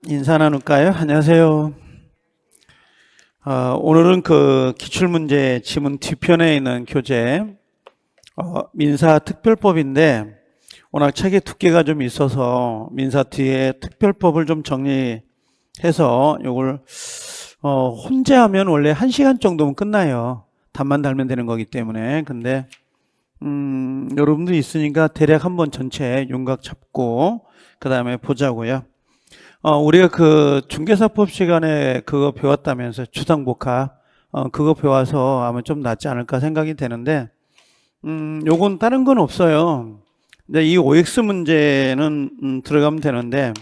인사 나눌까요? 안녕하세요. 오늘은 그 기출문제 지문 뒤편에 있는 교재 민사특별법인데 워낙 책의 두께가 좀 있어서 민사 뒤에 특별법을 좀 정리해서 이걸 혼자 하면 원래 1시간 정도면 끝나요. 답만 달면 되는 거기 때문에. 근데 여러분들이 있으니까 대략 한번 전체 윤곽 잡고 그 다음에 보자고요. 우리가 그 중개사법 시간에 그거 배웠다면서 주상복합 그거 배워서 아마 좀 낫지 않을까 생각이 되는데 요건 다른 건 없어요. 근데 이 OX 문제는 들어가면 되는데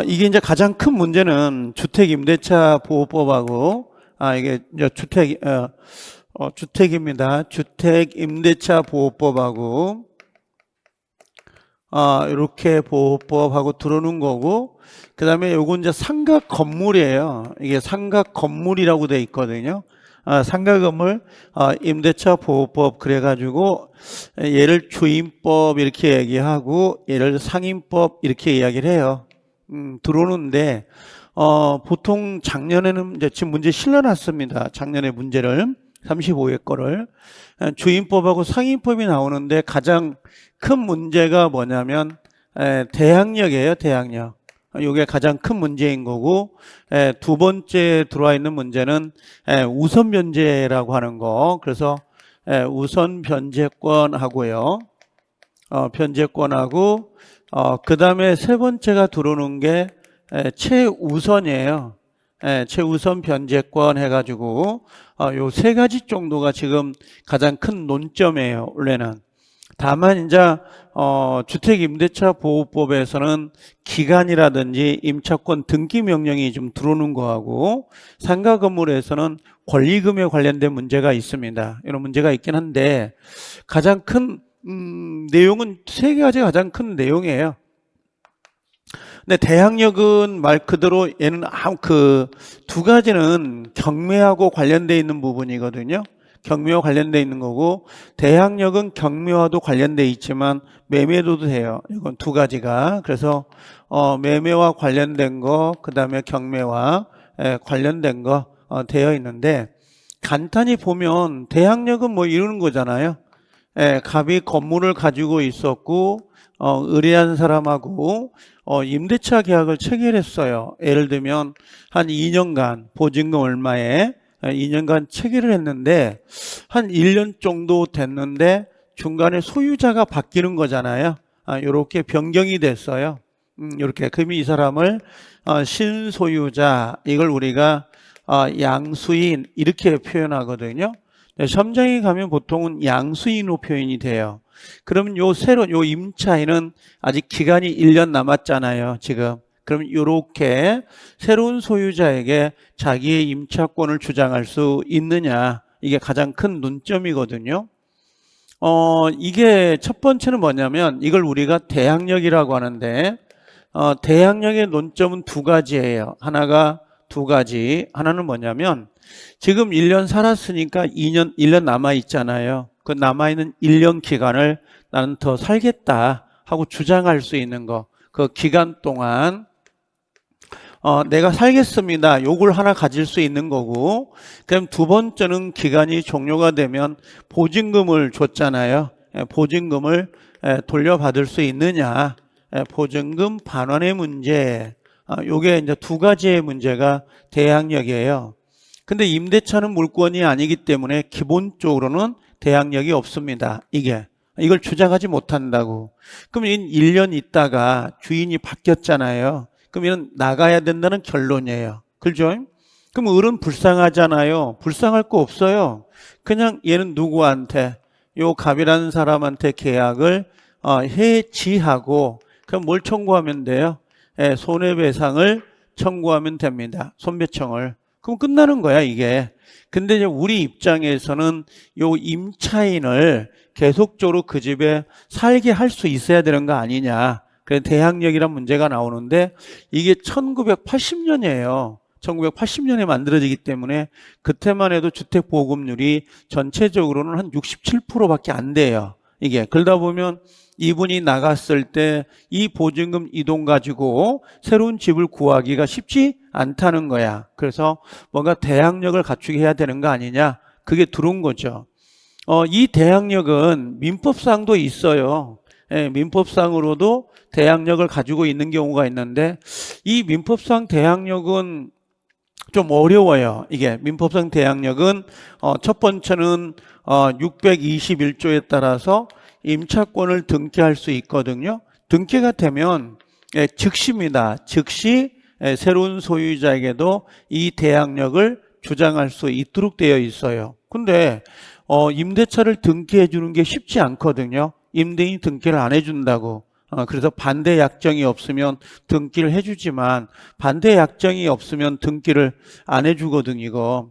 이게 이제 가장 큰 문제는 주택임대차 보호법하고 이게 이제 주택입니다. 주택임대차 보호법하고 이렇게 보호법하고 들어오는 거고, 그 다음에 요건 이제 상가 건물이에요. 이게 상가 건물이라고 돼 있거든요. 상가 건물, 임대차 보호법 그래가지고, 얘를 주임법 이렇게 얘기하고, 얘를 상임법 이렇게 이야기를 해요. 들어오는데, 보통 작년에는 이제 지금 문제 실려놨습니다. 작년에 문제를. 35회 거를. 주임법하고 상임법이 나오는데 가장 큰 문제가 뭐냐면 대항력이에요. 대항력. 이게 가장 큰 문제인 거고, 두 번째 들어와 있는 문제는 우선 변제라고 하는 거. 그래서 우선 변제권하고요. 변제권하고 그 다음에 세 번째가 들어오는 게 최우선이에요. 최우선 변제권 해가지고 요 세 가지 정도가 지금 가장 큰 논점이에요. 원래는. 다만 이제 주택임대차 보호법에서는 기간이라든지 임차권 등기 명령이 좀 들어오는 거하고 상가 건물에서는 권리금에 관련된 문제가 있습니다. 이런 문제가 있긴 한데 가장 큰 내용은 세 가지 가장 큰 내용이에요. 근데 대항력은 말 그대로 얘는 그 두 가지는 경매하고 관련돼 있는 부분이거든요. 경매와 관련돼 있는 거고 대항력은 경매와도 관련돼 있지만 매매도 돼요. 이건 두 가지가. 그래서 매매와 관련된 거, 그다음에 경매와 관련된 거 되어 있는데 간단히 보면 대항력은 뭐 이러는 거잖아요. 갑이 건물을 가지고 있었고 의뢰한 사람하고 임대차 계약을 체결했어요. 예를 들면 한 2년간 보증금 얼마에 2년간 체결을 했는데 한 1년 정도 됐는데 중간에 소유자가 바뀌는 거잖아요. 이렇게 변경이 됐어요. 이렇게 그럼 이 사람을 신소유자, 이걸 우리가 양수인 이렇게 표현하거든요. 시험장에 가면 보통은 양수인으로 표현이 돼요. 그러면 요 임차인은 아직 기간이 1년 남았잖아요, 지금. 그럼 이렇게 새로운 소유자에게 자기의 임차권을 주장할 수 있느냐, 이게 가장 큰 논점이거든요. 이게 첫 번째는 뭐냐면 이걸 우리가 대항력이라고 하는데 대항력의 논점은 두 가지예요. 하나가 두 가지. 하나는 뭐냐면 지금 1년 살았으니까 1년 남아있잖아요. 그 남아있는 1년 기간을 나는 더 살겠다 하고 주장할 수 있는 거. 그 기간 동안 내가 살겠습니다. 요걸 하나 가질 수 있는 거고, 그럼 두 번째는 기간이 종료가 되면 보증금을 줬잖아요. 보증금을 돌려받을 수 있느냐. 보증금 반환의 문제. 요게 이제 두 가지의 문제가 대항력이에요. 근데 임대차는 물권이 아니기 때문에 기본적으로는 대항력이 없습니다. 이걸 주장하지 못한다고. 그럼 1년 있다가 주인이 바뀌었잖아요. 그럼 이는 나가야 된다는 결론이에요. 그죠? 그럼 을은 불쌍하잖아요. 불쌍할 거 없어요. 그냥 얘는 누구한테, 요 갑이라는 사람한테 계약을 해지하고 그럼 뭘 청구하면 돼요? 손해배상을 청구하면 됩니다. 손배청을. 그럼 끝나는 거야, 이게. 근데 이제 우리 입장에서는 요 임차인을 계속적으로 그 집에 살게 할 수 있어야 되는 거 아니냐. 그래서 대항력이란 문제가 나오는데 이게 1980년이에요. 1980년에 만들어지기 때문에 그때만 해도 주택보급률이 전체적으로는 한 67%밖에 안 돼요. 이게. 그러다 보면 이분이 나갔을 때 이 보증금 이동 가지고 새로운 집을 구하기가 쉽지 않다는 거야. 그래서 뭔가 대항력을 갖추게 해야 되는 거 아니냐. 그게 들어온 거죠. 이 대항력은 민법상도 있어요. 예, 민법상으로도 대항력을 가지고 있는 경우가 있는데 이 민법상 대항력은 좀 어려워요. 이게 민법상 대항력은 첫 번째는 621조에 따라서 임차권을 등기할 수 있거든요. 등기가 되면 즉시입니다. 즉시 새로운 소유자에게도 이 대항력을 주장할 수 있도록 되어 있어요. 근데 임대차를 등기해 주는 게 쉽지 않거든요. 임대인이 등기를 안 해준다고. 그래서 반대 약정이 없으면 등기를 해주지만 반대 약정이 없으면 등기를 안 해주거든 이거.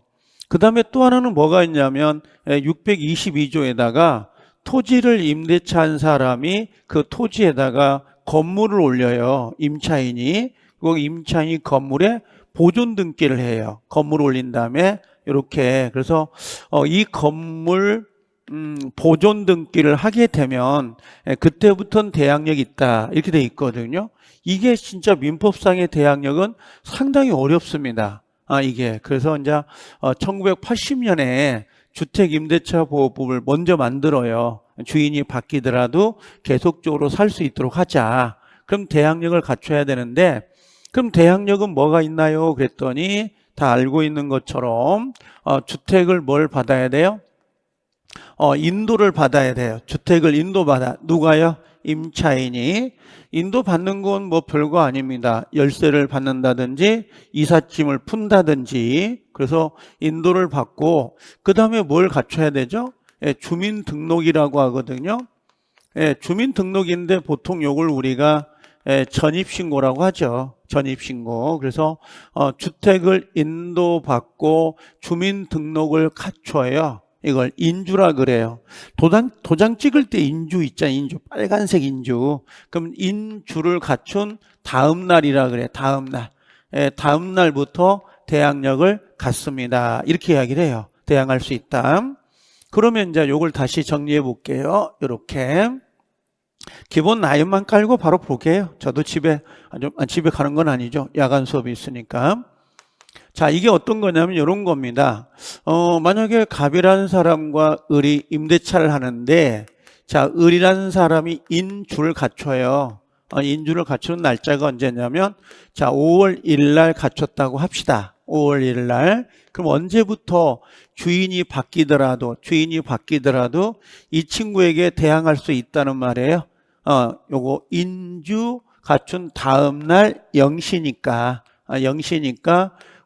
그 다음에 또 하나는 뭐가 있냐면 622조에다가 토지를 임대차한 사람이 그 토지에다가 건물을 올려요. 임차인이. 그리고 임차인이 건물에 보존 등기를 해요. 건물 올린 다음에 이렇게. 그래서 이 건물 보존 등기를 하게 되면 그때부터는 대항력이 있다 이렇게 돼 있거든요. 이게 진짜 민법상의 대항력은 상당히 어렵습니다. 이게 그래서 이제 1980년에 주택임대차보호법을 먼저 만들어요. 주인이 바뀌더라도 계속적으로 살 수 있도록 하자. 그럼 대항력을 갖춰야 되는데 그럼 대항력은 뭐가 있나요? 그랬더니 다 알고 있는 것처럼 주택을 뭘 받아야 돼요? 인도를 받아야 돼요. 주택을 인도받아. 누가요? 임차인이. 인도받는 건 뭐 별거 아닙니다. 열쇠를 받는다든지 이삿짐을 푼다든지. 그래서 인도를 받고 그 다음에 뭘 갖춰야 되죠? 주민등록이라고 하거든요. 주민등록인데 보통 요걸 우리가 전입신고라고 하죠. 전입신고. 그래서 주택을 인도받고 주민등록을 갖춰요. 이걸 인주라 그래요. 도장 찍을 때 인주 있잖아요. 인주. 빨간색 인주. 그럼 인주를 갖춘 다음 날이라 그래. 다음 날. 다음 날부터 대항력을 갖습니다. 이렇게 이야기를 해요. 대항할 수 있다. 그러면 이제 요걸 다시 정리해 볼게요. 이렇게. 기본 나열만 깔고 바로 볼게요. 저도 집에 가는 건 아니죠. 야간 수업이 있으니까. 자, 이게 어떤 거냐면 이런 겁니다. 만약에 갑이라는 사람과 을이 임대차를 하는데, 자, 을이라는 사람이 인주를 갖춰요. 인주를 갖추는 날짜가 언제냐면, 자, 5월 1일 날 갖췄다고 합시다. 5월 1일 날. 그럼 언제부터 주인이 바뀌더라도 이 친구에게 대항할 수 있다는 말이에요. 요거 인주 갖춘 다음 날 0시니까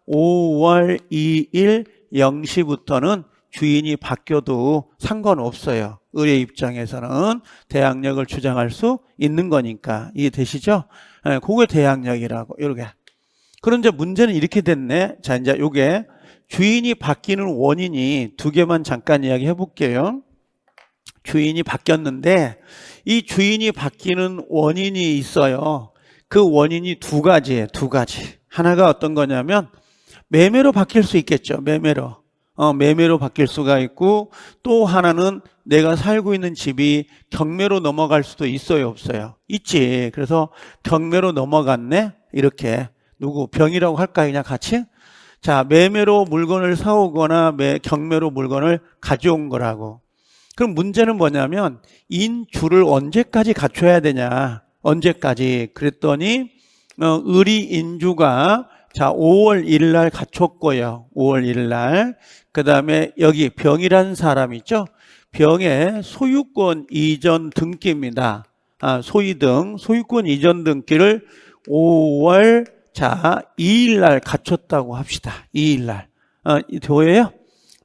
5월 2일 0시부터는 주인이 바뀌어도 상관없어요. 을의 입장에서는 대항력을 주장할 수 있는 거니까. 이해되시죠? 그게 대항력이라고. 이렇게. 그런데 문제는 이렇게 됐네. 자, 이제 요게 주인이 바뀌는 원인이 두 개만 잠깐 이야기 해볼게요. 주인이 바뀌었는데 이 주인이 바뀌는 원인이 있어요. 그 원인이 두 가지예요. 두 가지. 하나가 어떤 거냐면 매매로 바뀔 수 있겠죠. 매매로 바뀔 수가 있고 또 하나는 내가 살고 있는 집이 경매로 넘어갈 수도 있어요. 없어요? 있지. 그래서 경매로 넘어갔네. 이렇게. 누구 병이라고 할까요? 그냥 같이? 자, 매매로 물건을 사오거나 경매로 물건을 가져온 거라고. 그럼 문제는 뭐냐면 인주를 언제까지 갖춰야 되냐? 언제까지? 그랬더니 을이 인주가 자 5월 1일 날 갖췄고요. 5월 1일 날. 그 다음에 여기 병이라는 사람 있죠? 병의 소유권 이전 등기입니다. 소유권 이전 등기를 5월 2일 날 갖췄다고 합시다. 2일 날. 도예요?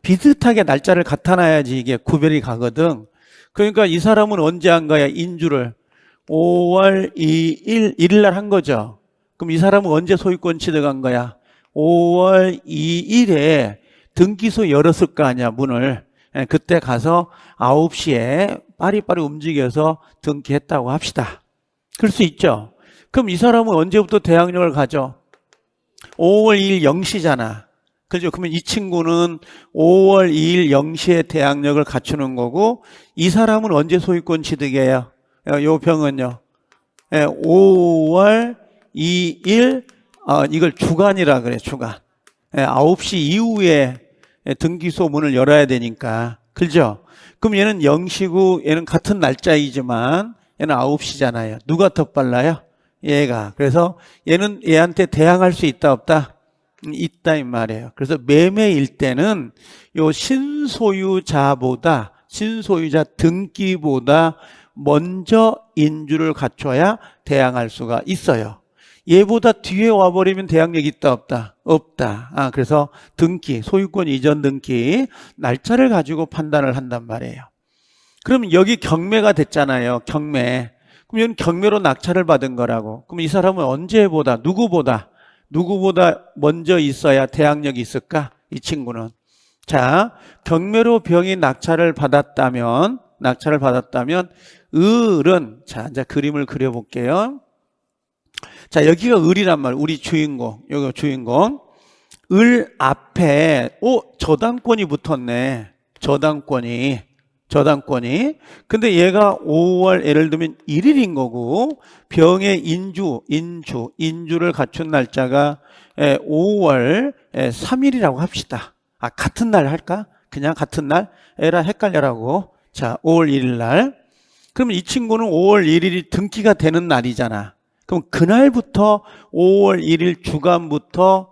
비슷하게 날짜를 갖다 놔야지 이게 구별이 가거든. 그러니까 이 사람은 언제 한 거야? 인주를 5월 1일 날 한 거죠. 그럼 이 사람은 언제 소유권 취득한 거야? 5월 2일에 등기소 열었을 거 아니야, 문을. 그때 가서 9시에 빠리빠리 움직여서 등기했다고 합시다. 그럴 수 있죠. 그럼 이 사람은 언제부터 대항력을 가져? 5월 2일 0시잖아. 그죠? 그러면 이 친구는 5월 2일 0시에 대항력을 갖추는 거고 이 사람은 언제 소유권 취득해요? 요 병은요. 5월 2일, 이걸 주간이라 그래, 주간. 9시 이후에 등기소 문을 열어야 되니까. 그죠? 그럼 얘는 0시고 얘는 같은 날짜이지만 얘는 9시잖아요. 누가 더 빨라요? 얘가. 그래서 얘는 얘한테 대항할 수 있다, 없다? 있다, 이 말이에요. 그래서 매매일 때는 요 신소유자 등기보다 먼저 인주를 갖춰야 대항할 수가 있어요. 얘보다 뒤에 와버리면 대항력이 있다, 없다? 없다. 그래서 등기, 소유권 이전 등기, 날짜를 가지고 판단을 한단 말이에요. 그럼 여기 경매가 됐잖아요. 경매. 그럼 이건 경매로 낙찰을 받은 거라고. 그럼 이 사람은 언제보다, 누구보다 먼저 있어야 대항력이 있을까? 이 친구는. 자, 경매로 병이 낙찰을 받았다면, 을은, 자, 이제 그림을 그려볼게요. 자, 여기가 을이란 말이에요. 우리 주인공. 여기가 주인공. 을 앞에, 저당권이 붙었네. 저당권이. 근데 얘가 5월 예를 들면 1일인 거고, 병의 인주를 갖춘 날짜가 5월 3일이라고 합시다. 같은 날 할까? 그냥 같은 날? 에라 헷갈려라고. 자, 5월 1일 날. 그럼 이 친구는 5월 1일이 등기가 되는 날이잖아. 그럼 그날부터 5월 1일 주간부터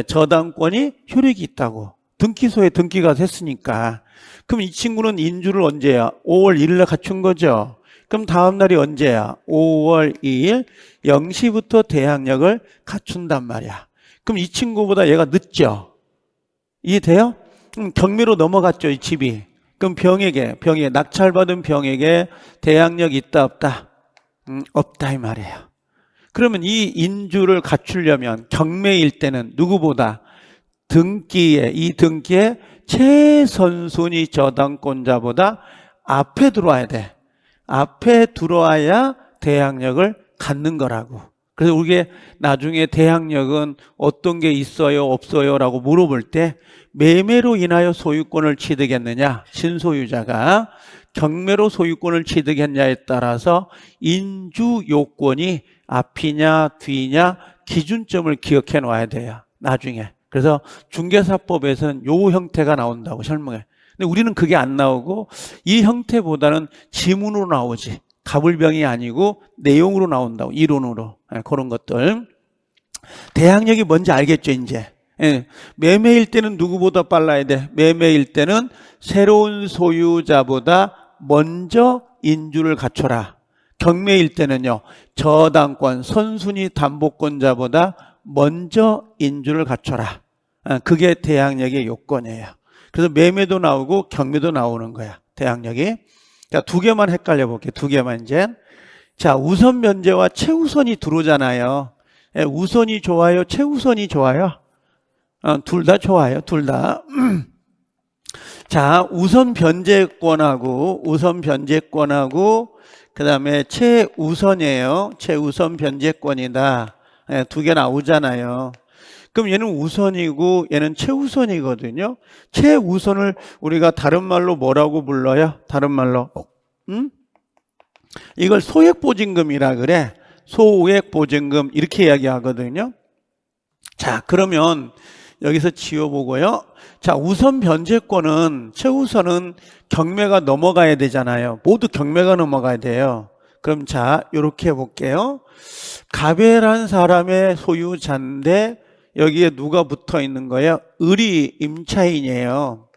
저당권이 효력이 있다고. 등기소에 등기가 됐으니까. 그럼 이 친구는 인주를 언제야? 5월 1일에 갖춘 거죠. 그럼 다음 날이 언제야? 5월 2일 0시부터 대항력을 갖춘단 말이야. 그럼 이 친구보다 얘가 늦죠? 이해돼요? 경매로 넘어갔죠, 이 집이. 그럼 병에게 낙찰받은 병에게 대항력 있다, 없다? 없다, 이 말이에요. 그러면 이 인주를 갖추려면 경매일 때는 누구보다 이 등기에 최선순위 저당권자보다 앞에 들어와야 돼. 앞에 들어와야 대항력을 갖는 거라고. 그래서 우리가 나중에 대항력은 어떤 게 있어요, 없어요? 라고 물어볼 때 매매로 인하여 소유권을 취득했느냐, 신소유자가 경매로 소유권을 취득했냐에 따라서 인주 요건이 앞이냐 뒤냐 기준점을 기억해 놔야 돼요, 나중에. 그래서 중개사법에서는 요 형태가 나온다고 설명해. 근데 우리는 그게 안 나오고 이 형태보다는 지문으로 나오지. 가불병이 아니고 내용으로 나온다고, 이론으로. 그런 것들. 대항력이 뭔지 알겠죠, 이제. 매매일 때는 누구보다 빨라야 돼? 매매일 때는 새로운 소유자보다 먼저 인주를 갖춰라. 경매일 때는요, 저당권, 선순위 담보권자보다 먼저 인주를 갖춰라. 그게 대항력의 요건이에요. 그래서 매매도 나오고 경매도 나오는 거야, 대항력이. 자, 두 개만 헷갈려 볼게요. 두 개만 이제. 자, 우선 변제와 최우선이 들어오잖아요. 우선이 좋아요, 최우선이 좋아요? 둘 다 좋아요, 둘 다. 자, 우선 변제권하고 그 다음에 최우선이에요. 최우선 변제권이다. 두 개 나오잖아요. 그럼 얘는 우선이고 얘는 최우선이거든요. 최우선을 우리가 다른 말로 뭐라고 불러요? 다른 말로 이걸 소액보증금이라 그래. 소액보증금 이렇게 이야기하거든요. 자, 그러면 여기서 지워보고요. 자, 우선 변제권은, 최우선은 경매가 넘어가야 되잖아요. 모두 경매가 넘어가야 돼요. 그럼 자, 요렇게 해볼게요. 가벨한 사람의 소유자인데 여기에 누가 붙어 있는 거예요? 을이 임차인이에요.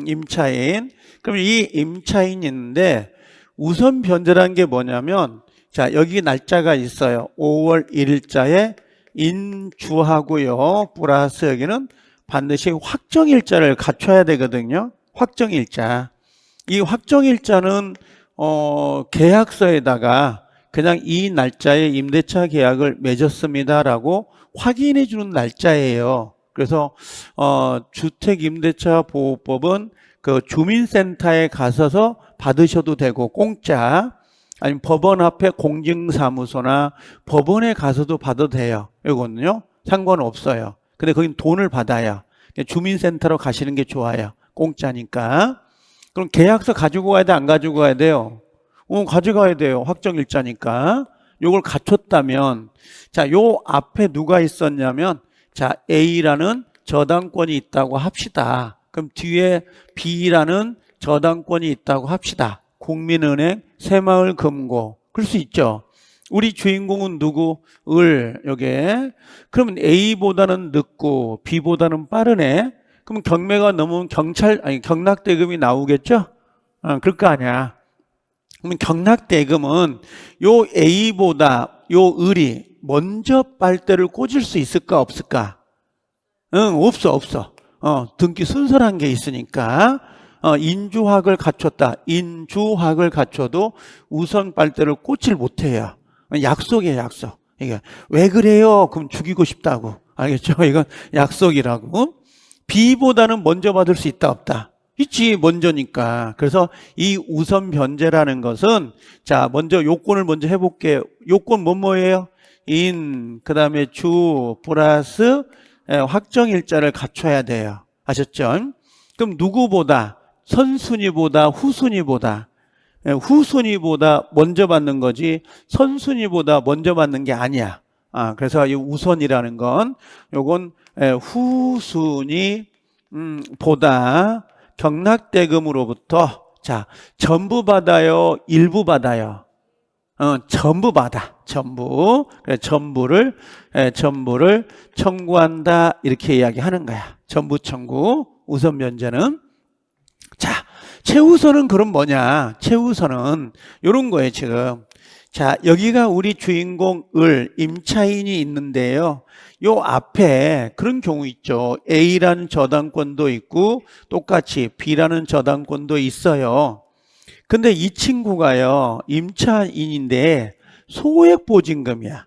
임차인. 그럼 이 임차인인데 우선 변제라는 게 뭐냐면, 자, 여기 날짜가 있어요. 5월 1일자에 인주하고요. 플러스 여기는 반드시 확정일자를 갖춰야 되거든요. 확정일자. 이 확정일자는 계약서에다가 그냥 이 날짜에 임대차 계약을 맺었습니다라고 확인해 주는 날짜예요. 그래서 주택임대차보호법은 그 주민센터에 가셔서 받으셔도 되고 공짜, 아니면 법원 앞에 공증사무소나 법원에 가서도 받아도 돼요. 이거는요, 상관없어요. 근데 거긴 돈을 받아요. 주민센터로 가시는 게 좋아요. 공짜니까. 그럼 계약서 가지고 가야 돼, 안 가지고 가야 돼요? 가져가야 돼요. 확정일자니까. 요걸 갖췄다면, 자, 요 앞에 누가 있었냐면, 자, A라는 저당권이 있다고 합시다. 그럼 뒤에 B라는 저당권이 있다고 합시다. 국민은행, 새마을금고. 그럴 수 있죠. 우리 주인공은 누구? 요게. 그러면 A보다는 늦고 B보다는 빠르네. 그럼 경매가 넘으면 경락대금이 나오겠죠? 그럴 거 아니야. 그러면 경락대금은 요 A보다 요 을이 먼저 빨대를 꽂을 수 있을까 없을까? 없어. 등기 순서란 게 있으니까. 인주학을 갖췄다. 인주학을 갖춰도 우선 빨대를 꽂질 못해요. 약속이에요, 약속. 이게 왜 그래요? 그럼 죽이고 싶다고. 알겠죠? 이건 약속이라고. B보다는 먼저 받을 수 있다, 없다? 있지, 먼저니까. 그래서 이 우선 변제라는 것은, 자, 먼저 요건을 먼저 해볼게요. 요건 뭐예요? 그 다음에 주 플러스 확정일자를 갖춰야 돼요. 아셨죠? 그럼 누구보다? 선순위보다 후순위보다? 후순위보다 먼저 받는 거지 선순위보다 먼저 받는 게 아니야. 그래서 이 우선이라는 건 요건 후순위 보다 경락대금으로부터 자 전부 받아요, 일부 받아요? 전부 받아. 전부. 전부를 청구한다 이렇게 이야기하는 거야. 전부 청구. 우선 변제는. 자, 최우선은 그럼 뭐냐? 최우선은 요런 거예요, 지금. 자, 여기가 우리 주인공 임차인이 있는데요. 요 앞에 그런 경우 있죠. A라는 저당권도 있고 똑같이 B라는 저당권도 있어요. 근데 이 친구가요, 임차인인데 소액보증금이야.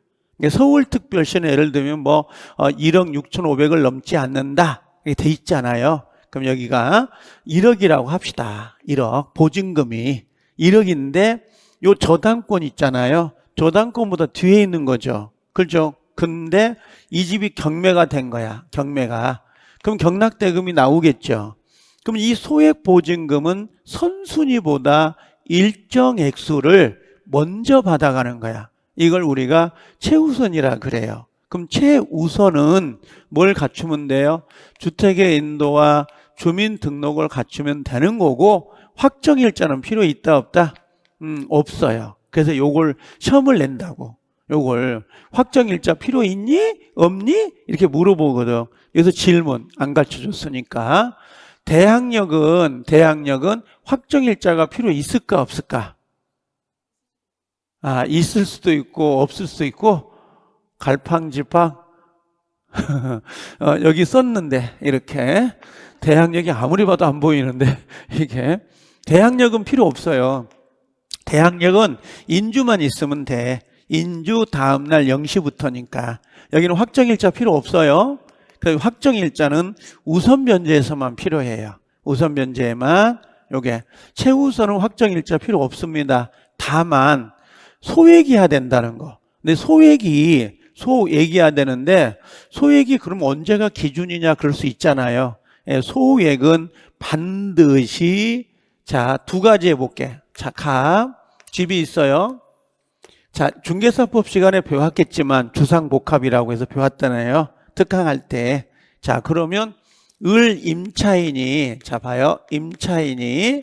서울특별시는 예를 들면 1억 6,500을 넘지 않는다. 이렇게 돼 있잖아요. 그럼 여기가 1억이라고 합시다. 1억. 보증금이 1억인데 요 저당권 있잖아요. 저당권보다 뒤에 있는 거죠. 그렇죠? 근데 이 집이 경매가 된 거야. 경매가. 그럼 경락대금이 나오겠죠. 그럼 이 소액보증금은 선순위보다 일정 액수를 먼저 받아가는 거야. 이걸 우리가 최우선이라 그래요. 그럼 최우선은 뭘 갖추면 돼요? 주택의 인도와 주민등록을 갖추면 되는 거고 확정일자는 필요 있다 없다? 없어요. 그래서 요걸 시험을 낸다고. 요걸 확정일자 필요 있니? 없니? 이렇게 물어보거든. 그래서 질문 안 가르쳐줬으니까 대학력은 확정일자가 필요 있을까 없을까? 있을 수도 있고 없을 수도 있고 갈팡질팡 여기 썼는데 이렇게 대학력이 아무리 봐도 안 보이는데 이게 대학력은 필요 없어요. 대학력은 인주만 있으면 돼. 인주 다음날 0시부터니까 여기는 확정일자 필요 없어요. 그래서 확정일자는 우선 변제에서만 필요해요. 우선 변제에만. 요게 최우선은 확정일자 필요 없습니다. 다만 소액이어야 된다는 거. 근데 소액이어야 되는데 소액이 그럼 언제가 기준이냐 그럴 수 있잖아요. 소액은 반드시 자, 두 가지 해볼게. 자, 집이 있어요. 자, 중개사법 시간에 배웠겠지만 주상복합이라고 해서 배웠잖아요. 특강할 때. 자, 그러면 임차인이 자 봐요. 임차인이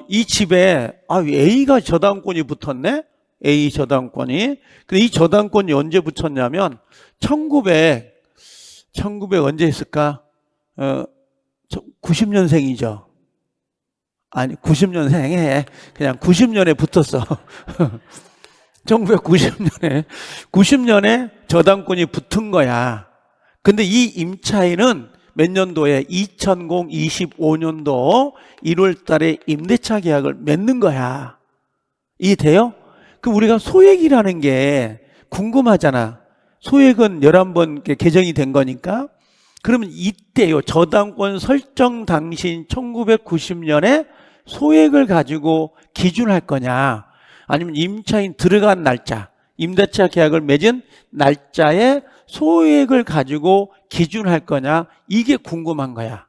이 집에 A가 저당권이 붙었네. A 저당권이. 근데 이 저당권이 언제 붙었냐면 1900 언제 했을까? 90년생이죠. 아니 90년생에 그냥 90년에 붙었어. 1990년에 저당권이 붙은 거야. 근데 이 임차인은 몇 년도에 2025년도 1월 달에 임대차 계약을 맺는 거야. 이해돼요? 그럼 우리가 소액이라는 게 궁금하잖아. 소액은 11번 개정이 된 거니까. 그러면 이때요. 저당권 설정 당시인 1990년에 소액을 가지고 기준할 거냐? 아니면 임차인 들어간 날짜, 임대차 계약을 맺은 날짜에 소액을 가지고 기준할 거냐? 이게 궁금한 거야.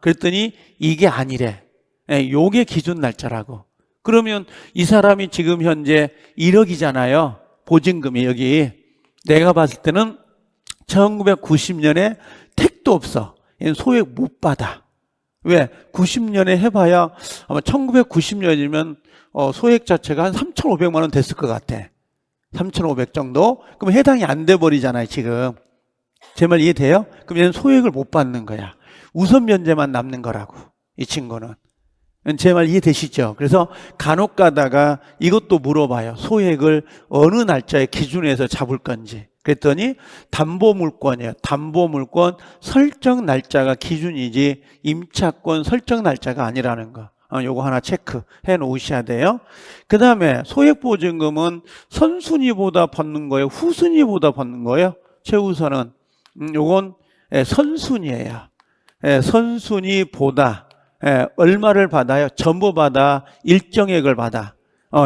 그랬더니 이게 아니래. 요게 기준 날짜라고. 그러면 이 사람이 지금 현재 1억이잖아요. 보증금이 여기. 내가 봤을 때는 1990년에 택도 없어. 얘는 소액 못 받아. 왜? 90년에 해봐야 아마 1990년이면 소액 자체가 한 3,500만 원 됐을 것 같아. 3,500 정도? 그럼 해당이 안 돼 버리잖아요, 지금. 제 말 이해돼요? 그럼 얘는 소액을 못 받는 거야. 우선 면제만 남는 거라고, 이 친구는. 제 말 이해되시죠? 그래서 간혹 가다가 이것도 물어봐요. 소액을 어느 날짜에 기준에서 잡을 건지. 그랬더니 담보물권이에요. 담보물권 설정 날짜가 기준이지 임차권 설정 날짜가 아니라는 거. 요거 하나 체크해 놓으셔야 돼요. 그 다음에 소액보증금은 선순위보다 받는 거예요? 후순위보다 받는 거예요? 최우선은. 요건 선순위예요. 선순위보다 얼마를 받아요? 전부 받아? 일정액을 받아?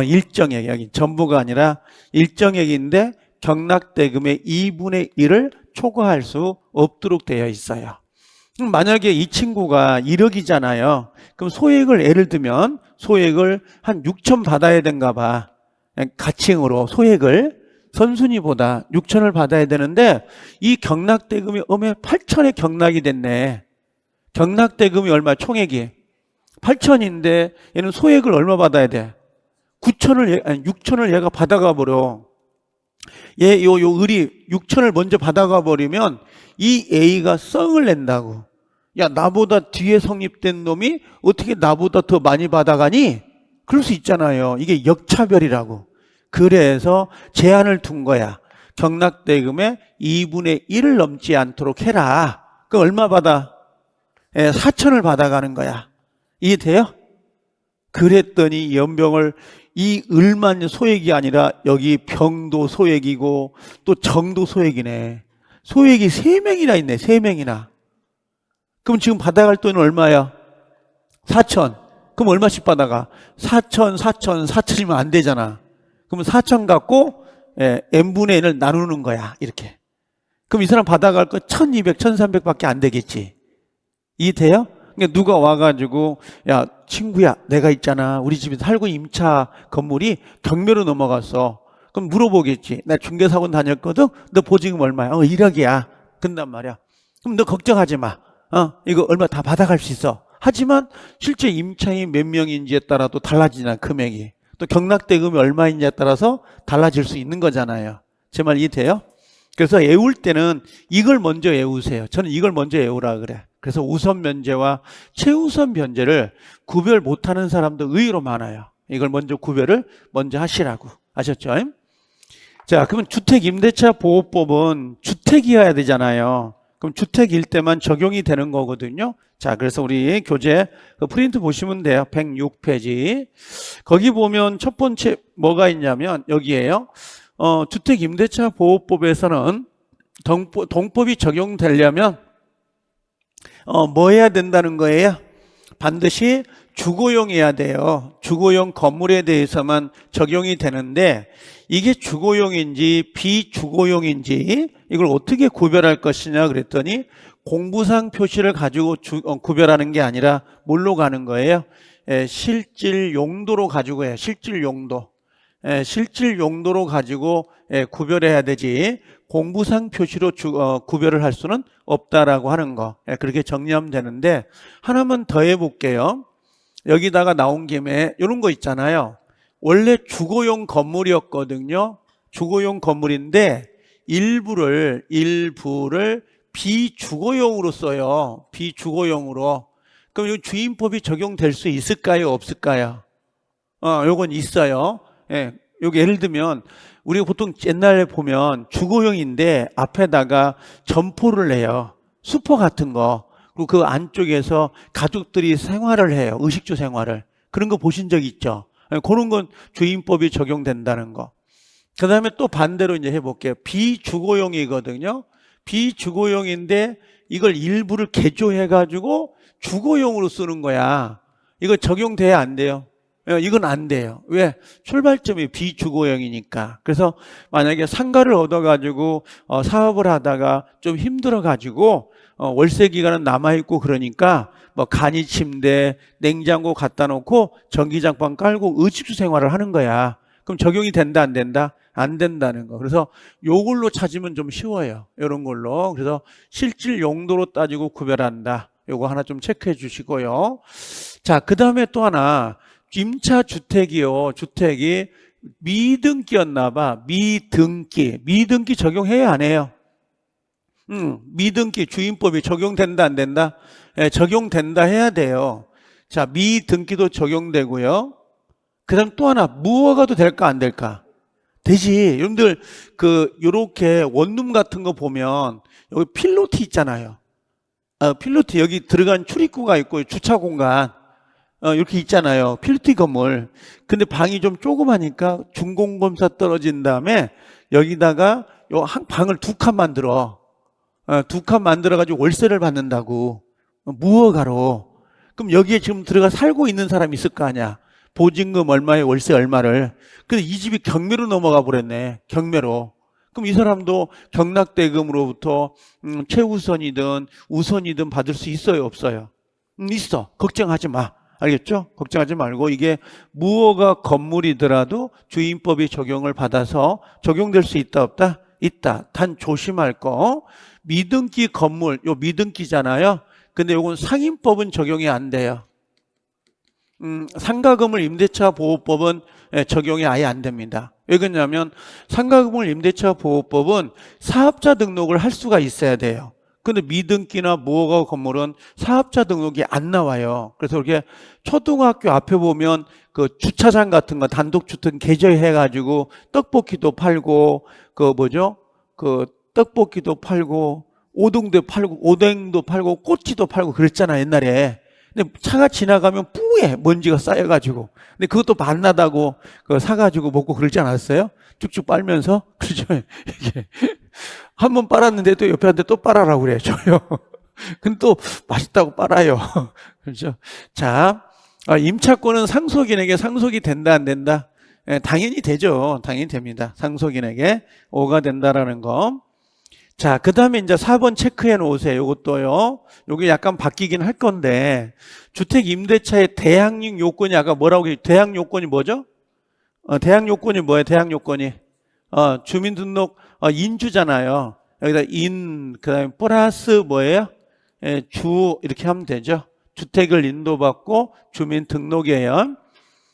일정액. 여기 전부가 아니라 일정액인데 경락대금의 2분의 1을 초과할 수 없도록 되어 있어요. 만약에 이 친구가 1억이잖아요. 그럼 소액을 예를 들면 소액을 한 6천 받아야 된가 봐. 가칭으로 소액을 선순위보다 6천을 받아야 되는데 이 경락대금이 8천에 경락이 됐네. 경락대금이 얼마? 총액이 8천인데 얘는 소액을 얼마 받아야 돼? 6천을 얘가 받아가 버려. 요 을이 6천을 먼저 받아가 버리면 이 A가 썽을 낸다고. 야, 나보다 뒤에 성립된 놈이 어떻게 나보다 더 많이 받아가니? 그럴 수 있잖아요. 이게 역차별이라고. 그래서 제한을 둔 거야. 경락대금의 2분의 1을 넘지 않도록 해라. 그 얼마 받아? 4천을 받아가는 거야. 이해돼요? 그랬더니 연병을 이 을만 소액이 아니라 여기 병도 소액이고 또 정도 소액이네. 소액이 3명이나 있네. 3명이나. 그럼 지금 받아갈 돈은 얼마야? 4천. 그럼 얼마씩 받아가? 4천이면 안 되잖아. 그럼 4천 갖고 n분의 1을 나누는 거야. 이렇게. 그럼 이 사람 받아갈 거 1200, 1300밖에 안 되겠지. 이해돼요? 그러니까 누가 와가지고 야 친구야 내가 있잖아 우리 집에 살고 임차 건물이 경매로 넘어갔어. 그럼 물어보겠지. 나 중개사원 다녔거든. 너 보증금 얼마야? 1억이야. 그런단 말이야. 그럼 너 걱정하지 마. 이거 얼마 다 받아갈 수 있어. 하지만 실제 임차인이 몇 명인지에 따라 또 달라지잖아. 금액이. 또 경락대금이 얼마인지에 따라서 달라질 수 있는 거잖아요. 제 말 이해돼요? 그래서 애울 때는 이걸 먼저 애우세요. 저는 이걸 먼저 애우라 그래. 그래서 우선 면제와 최우선 면제를 구별 못하는 사람도 의외로 많아요. 이걸 먼저 구별을 먼저 하시라고. 아셨죠? 자, 그러면 주택임대차보호법은 주택이어야 되잖아요. 그럼 주택일 때만 적용이 되는 거거든요. 자, 그래서 우리 교재 그 프린트 보시면 돼요. 106페이지. 거기 보면 첫 번째 뭐가 있냐면 여기에요. 주택임대차보호법에서는 동법이 적용되려면 뭐 해야 된다는 거예요? 반드시 주거용이어야 돼요. 주거용 건물에 대해서만 적용이 되는데 이게 주거용인지 비주거용인지 이걸 어떻게 구별할 것이냐 그랬더니 공부상 표시를 가지고 구별하는 게 아니라 뭘로 가는 거예요? 실질 용도로 가지고 해요. 실질 용도. 실질 용도로 가지고 구별해야 되지 공부상 표시로 구별을 할 수는 없다라고 하는 거. 그렇게 정리하면 되는데 하나만 더 해볼게요. 여기다가 나온 김에 이런 거 있잖아요. 원래 주거용 건물이었거든요. 주거용 건물인데 일부를 비주거용으로 써요. 비주거용으로. 그럼 이 주임법이 적용될 수 있을까요? 없을까요? 요건 있어요. 여기 예를 들면 우리가 보통 옛날에 보면 주거용인데 앞에다가 점포를 해요. 슈퍼 같은 거. 그리고 그 안쪽에서 가족들이 생활을 해요. 의식주 생활을. 그런 거 보신 적 있죠? 그런 건 주임법이 적용된다는 거. 그 다음에 또 반대로 이제 해볼게요. 비주거용이거든요. 비주거용인데 이걸 일부를 개조해가지고 주거용으로 쓰는 거야. 이거 적용돼야 안 돼요? 이건 안 돼요. 왜? 출발점이 비주거형이니까. 그래서 만약에 상가를 얻어가지고 사업을 하다가 좀 힘들어가지고 월세 기간은 남아있고 그러니까 뭐 간이 침대, 냉장고 갖다 놓고 전기장판 깔고 의식주 생활을 하는 거야. 그럼 적용이 된다, 안 된다? 안 된다는 거. 그래서 요걸로 찾으면 좀 쉬워요. 이런 걸로. 그래서 실질 용도로 따지고 구별한다. 요거 하나 좀 체크해 주시고요. 자, 그 다음에 또 하나. 임차 주택이요. 주택이 미등기였나 봐. 미등기. 미등기 적용해야 안 해요? 미등기 주임법이 적용된다, 안 된다? 예, 적용된다 해야 돼요. 자, 미등기도 적용되고요. 그 다음 또 하나, 무허가도 될까, 안 될까? 되지. 여러분들, 요렇게 원룸 같은 거 보면, 여기 필로티 있잖아요. 필로티, 여기 들어간 출입구가 있고, 주차 공간. 이렇게 있잖아요. 필로티 건물. 근데 방이 좀 조그마니까 준공검사 떨어진 다음에, 여기다가 요 한 방을 2칸 만들어. 2칸 만들어가지고 월세를 받는다고. 무허가로. 그럼 여기에 지금 들어가 살고 있는 사람이 있을 거 아니야. 보증금 얼마에 월세 얼마를. 근데 이 집이 경매로 넘어가 버렸네. 경매로. 그럼 이 사람도 경락대금으로부터 최우선이든 우선이든 받을 수 있어요, 없어요? 있어. 걱정하지 마. 알겠죠? 걱정하지 말고 이게 무허가 건물이더라도 주임법이 적용을 받아서 적용될 수 있다, 없다? 있다. 단 조심할 거. 미등기 건물, 요 미등기잖아요. 근데 요건 상임법은 적용이 안 돼요. 상가건물 임대차 보호법은 적용이 아예 안 됩니다. 왜 그러냐면 상가건물 임대차 보호법은 사업자 등록을 할 수가 있어야 돼요. 근데 미등기나 무허가 건물은 사업자 등록이 안 나와요. 그래서 이렇게 초등학교 앞에 보면 그 주차장 같은 거 단독주택 개조해가지고 떡볶이도 팔고 떡볶이도 팔고 오동도 팔고 오뎅도 팔고 꼬치도 팔고 그랬잖아 옛날에. 근데 차가 지나가면 뿌에 먼지가 쌓여가지고. 근데 그것도 맛나다고 사가지고 먹고 그러지 않았어요? 쭉쭉 빨면서. 그렇죠? 이게. 한 번 빨았는데 또 옆에한테 또 빨아라고 그래, 줘요. 근데 또 맛있다고 빨아요. 그렇죠? 자, 임차권은 상속인에게 상속이 된다, 안 된다? 당연히 되죠. 당연히 됩니다. 상속인에게 5가 된다라는 거. 자, 그 다음에 이제 4번 체크해 놓으세요. 요것도요. 요게 약간 바뀌긴 할 건데, 주택 임대차의 대항력 요건이 아까 뭐라고 했죠? 대항 요건이 뭐죠? 대항 요건이 뭐예요? 대항 요건이? 주민등록, 인주잖아요. 여기다 그 다음에 플러스 뭐예요? 주, 이렇게 하면 되죠. 주택을 인도받고 주민등록이에요.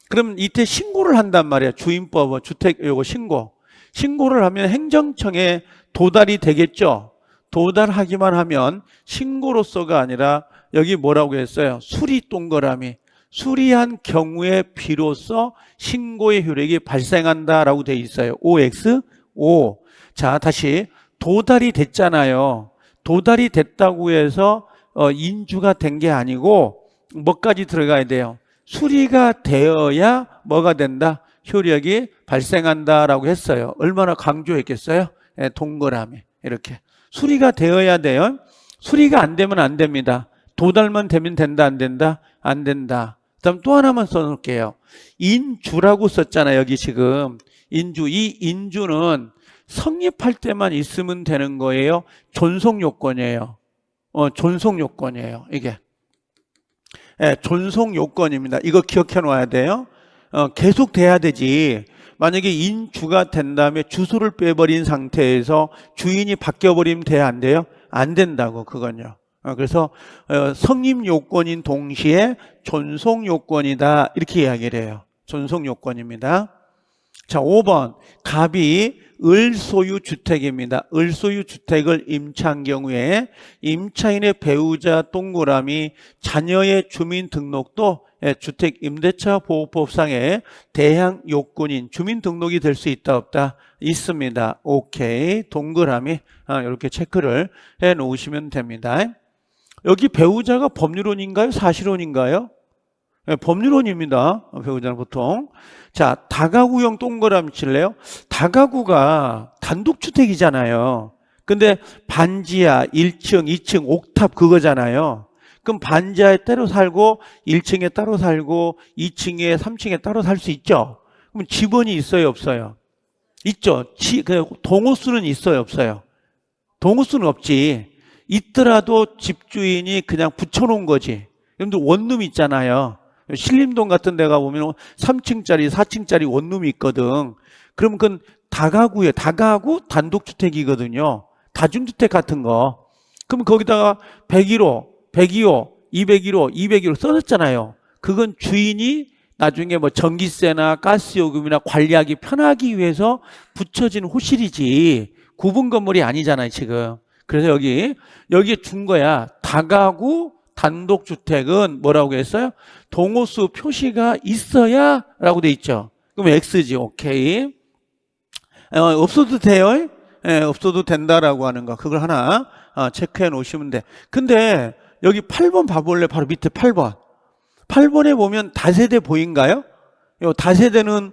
그럼 이때 신고를 한단 말이에요. 주임법, 주택, 요거 신고. 신고를 하면 행정청에 도달이 되겠죠. 도달하기만 하면 신고로서가 아니라 여기 뭐라고 했어요? 수리 동그라미. 수리한 경우에 비로소 신고의 효력이 발생한다라고 돼 있어요. OX5. 자, 다시 도달이 됐잖아요. 도달이 됐다고 해서 인주가 된 게 아니고 뭐까지 들어가야 돼요? 수리가 되어야 뭐가 된다? 효력이 발생한다라고 했어요. 얼마나 강조했겠어요? 동그라미 이렇게 수리가 되어야 돼요. 수리가 안 되면 안 됩니다. 도달만 되면 된다, 안 된다? 안 된다. 그다음 또 하나만 써놓을게요. 인주라고 썼잖아요. 여기 지금 인주. 이 인주는 성립할 때만 있으면 되는 거예요. 존속 요건이에요. 존속 요건이에요. 이게 존속 요건입니다. 이거 기억해 놓아야 돼요. 계속 돼야 되지. 만약에 인주가 된 다음에 주소를 빼버린 상태에서 주인이 바뀌어버리면 돼야 안 돼요? 안 된다고, 그건요. 그래서 성립 요건인 동시에 존속 요건이다, 이렇게 이야기를 해요. 존속 요건입니다. 자, 5번 갑이 을소유 주택입니다. 을소유 주택을 임차한 경우에 임차인의 배우자 동그라미 자녀의 주민등록도 주택 임대차 보호법상의 대항 요건인 주민등록이 될 수 있다, 없다? 있습니다. 오케이. 동그라미 이렇게 체크를 해 놓으시면 됩니다. 여기 배우자가 법률혼인가요? 사실혼인가요? 법률혼입니다. 배우자는 보통. 자, 다가구형 동그라미 칠래요? 다가구가 단독주택이잖아요. 근데 반지하 1층, 2층, 옥탑 그거잖아요. 그럼 반지하에 따로 살고 1층에 따로 살고 2층에 3층에 따로 살 수 있죠. 그럼 집원이 있어요, 없어요? 있죠. 동호수는 있어요, 없어요? 동호수는 없지. 있더라도 집주인이 그냥 붙여놓은 거지. 여러분들 원룸 있잖아요. 신림동 같은 데 가보면 3층짜리 4층짜리 원룸이 있거든. 그럼 그건 다가구에 다가구 단독주택이거든요. 다중주택 같은 거. 그럼 거기다가 101호, 102호, 201호, 201호 써졌잖아요. 그건 주인이 나중에 뭐 전기세나 가스요금이나 관리하기 편하기 위해서 붙여진 호실이지 구분 건물이 아니잖아요, 지금. 그래서 여기에 준 거야. 다가구 단독주택은 뭐라고 했어요? 동호수 표시가 있어야 라고 돼 있죠. 그럼 X지, 오케이. 없어도 돼요? 없어도 된다라고 하는 거. 그걸 하나 체크해 놓으시면 돼. 근데 여기 8번 봐볼래? 바로 밑에 8번. 8번에 보면 다세대 보인가요? 요 다세대는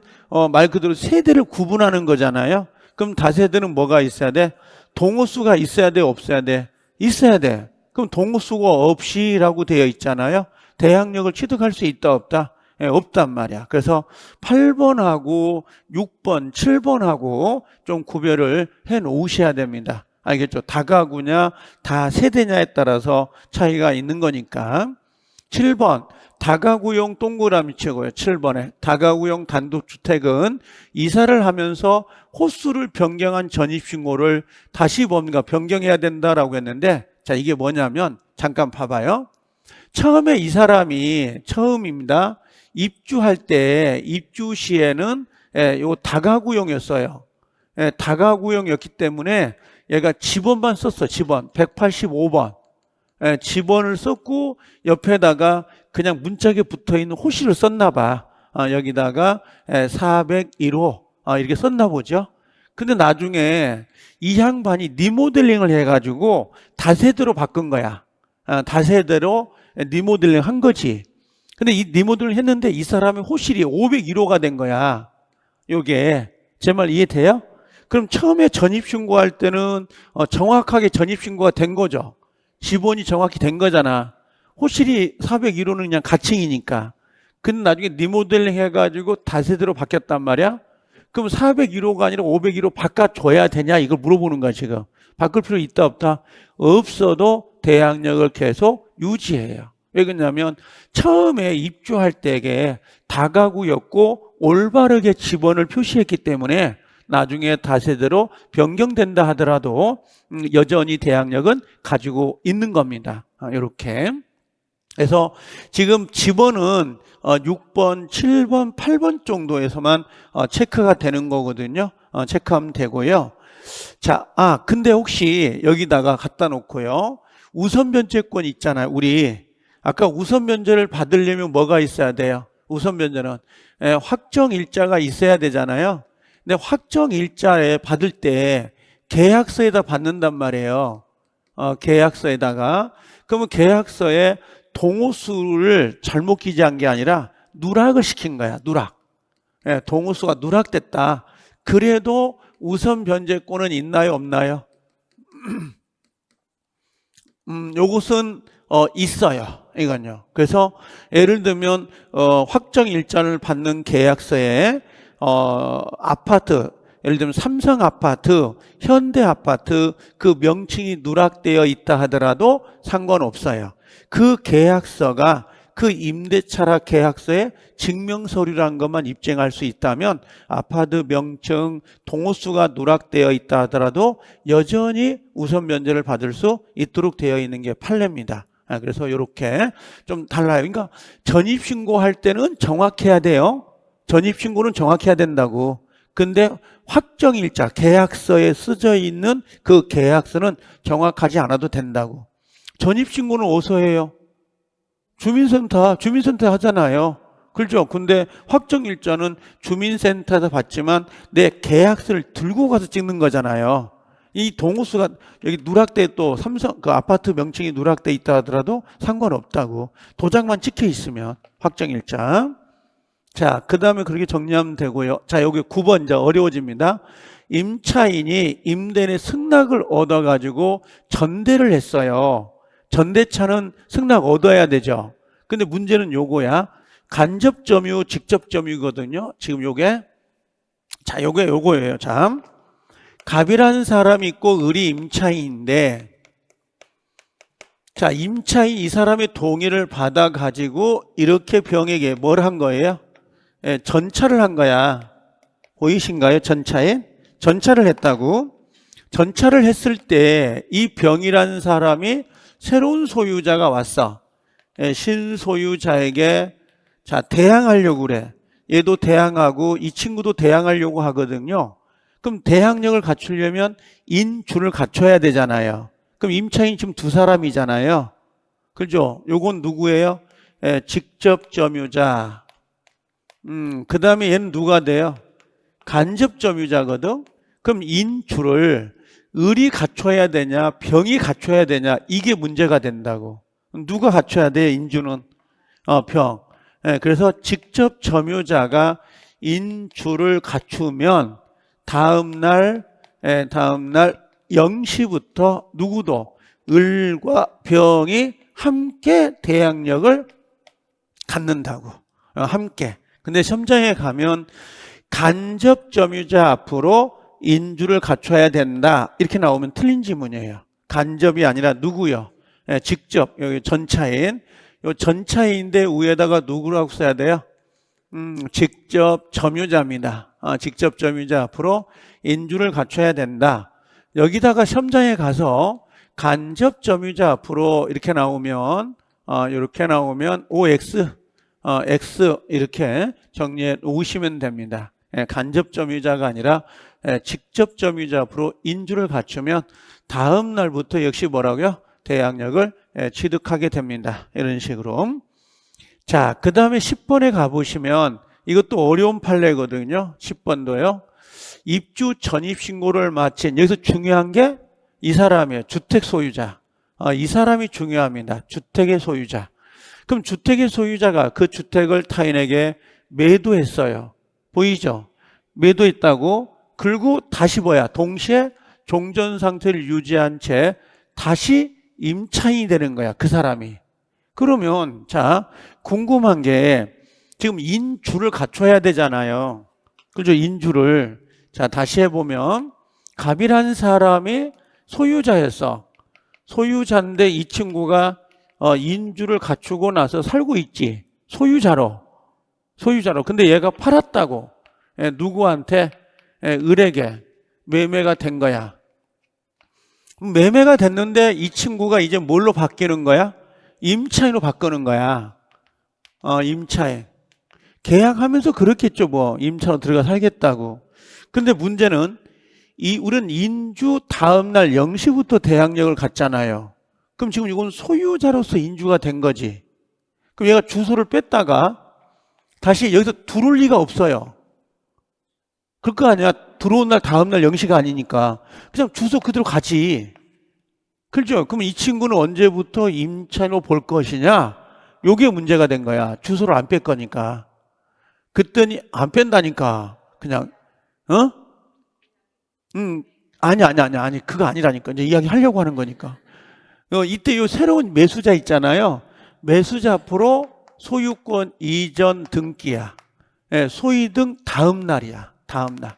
말 그대로 세대를 구분하는 거잖아요. 그럼 다세대는 뭐가 있어야 돼? 동호수가 있어야 돼, 없어야 돼? 있어야 돼. 그럼 동호수가 없이라고 되어 있잖아요. 대항력을 취득할 수 있다, 없다? 없단 말이야. 그래서 8번하고 6번, 7번하고 좀 구별을 해 놓으셔야 됩니다. 알겠죠? 다가구냐, 다세대냐에 따라서 차이가 있는 거니까. 7번, 다가구용 동그라미 치고요. 7번에 다가구용 단독주택은 이사를 하면서 호수를 변경한 전입신고를 다시 뭔가 변경해야 된다라고 했는데, 자, 이게 뭐냐면 잠깐 봐봐요. 처음에 이 사람이 처음입니다. 입주할 때 입주 시에는 요 다가구용이었어요. 다가구용이었기 때문에 얘가 집원만 썼어. 집원 185번. 집원을 썼고 옆에다가 그냥 문짝에 붙어있는 호실을 썼나 봐. 여기다가 401호 이렇게 썼나 보죠. 근데 나중에 이 양반이 리모델링을 해가지고 다세대로 바꾼 거야. 다세대로 리모델링 한 거지. 근데 이 리모델링 했는데 이 사람의 호실이 501호가 된 거야. 요게 제 말 이해돼요? 그럼 처음에 전입신고할 때는 정확하게 전입신고가 된 거죠. 지번이 정확히 된 거잖아. 호실이 401호는 그냥 가칭이니까. 근데 나중에 리모델링 해가지고 다세대로 바뀌었단 말이야. 그럼 401호가 아니라 501호 바꿔줘야 되냐? 이걸 물어보는 거야, 지금. 바꿀 필요 있다, 없다? 없어도 대항력을 계속 유지해요. 왜 그러냐면 처음에 입주할 때에 다가구였고 올바르게 집원을 표시했기 때문에 나중에 다세대로 변경된다 하더라도 여전히 대항력은 가지고 있는 겁니다. 이렇게. 그래서 지금 집원은 6번, 7번, 8번 정도에서만 체크가 되는 거거든요. 체크하면 되고요. 자, 근데 혹시 여기다가 갖다 놓고요. 우선 변제권 있잖아요. 우리 아까 우선 변제를 받으려면 뭐가 있어야 돼요? 우선 변제는 확정 일자가 있어야 되잖아요. 근데 확정 일자에 받을 때 계약서에다 받는단 말이에요. 계약서에다가. 그러면 계약서에 동호수를 잘못 기재한 게 아니라 누락을 시킨 거야. 누락. 동호수가 누락됐다. 그래도 우선 변제권은 있나요, 없나요? 요것은 있어요. 이건요. 그래서 예를 들면 확정 일자를 받는 계약서에 아파트, 예를 들면 삼성 아파트, 현대 아파트 그 명칭이 누락되어 있다 하더라도 상관없어요. 그 계약서가 그 임대차라 계약서에 증명서류라는 것만 입증할 수 있다면 아파트 명칭, 동호수가 누락되어 있다 하더라도 여전히 우선 변제를 받을 수 있도록 되어 있는 게 판례입니다. 그래서 이렇게 좀 달라요. 그러니까 전입신고할 때는 정확해야 돼요. 전입신고는 정확해야 된다고. 근데 확정일자, 계약서에 쓰여 있는 그 계약서는 정확하지 않아도 된다고. 전입신고는 어디서 해요? 주민센터 하잖아요. 그렇죠? 근데 확정일자는 주민센터에서 받지만 내 계약서를 들고 가서 찍는 거잖아요. 이 동호수가 여기 누락돼 또 삼성 그 아파트 명칭이 누락돼 있다 하더라도 상관없다고. 도장만 찍혀 있으면 확정일자. 자, 그 다음에 그렇게 정리하면 되고요. 자, 여기 9번 이제 어려워집니다. 임차인이 임대인의 승낙을 얻어가지고 전대를 했어요. 전대차는 승낙 얻어야 되죠. 근데 문제는 요거야. 간접 점유, 직접 점유거든요. 지금 요게. 자, 요거예요. 자, 갑이라는 사람이 있고 을이 임차인인데, 자, 임차인 이 사람의 동의를 받아 가지고 이렇게 병에게 뭘 한 거예요? 예, 전차를 한 거야. 보이신가요? 전차를 했다고. 전차를 했을 때 이 병이라는 사람이 새로운 소유자가 왔어. 예, 신소유자에게 자, 대항하려고 그래. 얘도 대항하고 이 친구도 대항하려고 하거든요. 그럼 대항력을 갖추려면 인주를 갖춰야 되잖아요. 그럼 임차인 지금 두 사람이잖아요. 그죠? 요건 누구예요? 예, 직접 점유자. 그 다음에 얘는 누가 돼요? 간접 점유자거든? 그럼 인주를 을이 갖춰야 되냐, 병이 갖춰야 되냐, 이게 문제가 된다고. 누가 갖춰야 돼, 인주는? 병. 예, 그래서 직접 점유자가 인주를 갖추면 다음날 0시부터 누구도 을과 병이 함께 대항력을 갖는다고. 함께. 근데 시험장에 가면 간접 점유자 앞으로 인주를 갖춰야 된다. 이렇게 나오면 틀린 지문이에요. 간접이 아니라 누구요? 예, 직접. 여기 전차인. 요 전차인데 위에다가 누구라고 써야 돼요? 직접 점유자입니다. 직접 점유자 앞으로 인주를 갖춰야 된다. 여기다가 시험장에 가서 간접 점유자 앞으로 이렇게 나오면 OX, X 이렇게 정리해 놓으시면 됩니다. 예, 간접 점유자가 아니라 직접 점유자 앞으로 인주를 갖추면 다음 날부터 역시 뭐라고요? 대항력을 취득하게 됩니다. 이런 식으로. 자, 그 다음에 10번에 가보시면 이것도 어려운 판례거든요. 10번도요. 입주 전입신고를 마친, 여기서 중요한 게 이 사람이에요. 주택 소유자. 이 사람이 중요합니다. 주택의 소유자. 그럼 주택의 소유자가 그 주택을 타인에게 매도했어요. 보이죠? 매도했다고. 그리고 다시 동시에 종전 상태를 유지한 채 다시 임차인이 되는 거야. 그 사람이. 그러면 자, 궁금한 게 지금 인주를 갖춰야 되잖아요. 그죠? 인주를. 자, 다시 해보면 갑이라는 사람이 소유자였어. 소유자인데 이 친구가 인주를 갖추고 나서 살고 있지. 소유자로. 근데 얘가 팔았다고. 누구한테? 을에게 매매가 된 거야. 매매가 됐는데 이 친구가 이제 뭘로 바뀌는 거야? 임차인으로 바꾸는 거야. 임차인. 계약하면서 그렇겠죠, 뭐. 임차로 들어가 살겠다고. 근데 문제는 우리는 인주 다음날 0시부터 대항력을 갖잖아요. 그럼 지금 이건 소유자로서 인주가 된 거지. 그럼 얘가 주소를 뺐다가 다시 여기서 들어올 리가 없어요. 그럴 거 아니야. 들어온 날 다음날 0시가 아니니까. 그냥 주소 그대로 가지. 그렇죠? 그럼 이 친구는 언제부터 임차인으로 볼 것이냐? 요게 문제가 된 거야. 주소를 안 뺄 거니까. 그랬더니 안 뺀다니까. 그냥 아니. 그거 아니라니까. 이제 이야기 하려고 하는 거니까. 이때 요 새로운 매수자 있잖아요. 매수자 앞으로 소유권 이전 등기야. 예, 소이등 다음 날이야. 다음 날.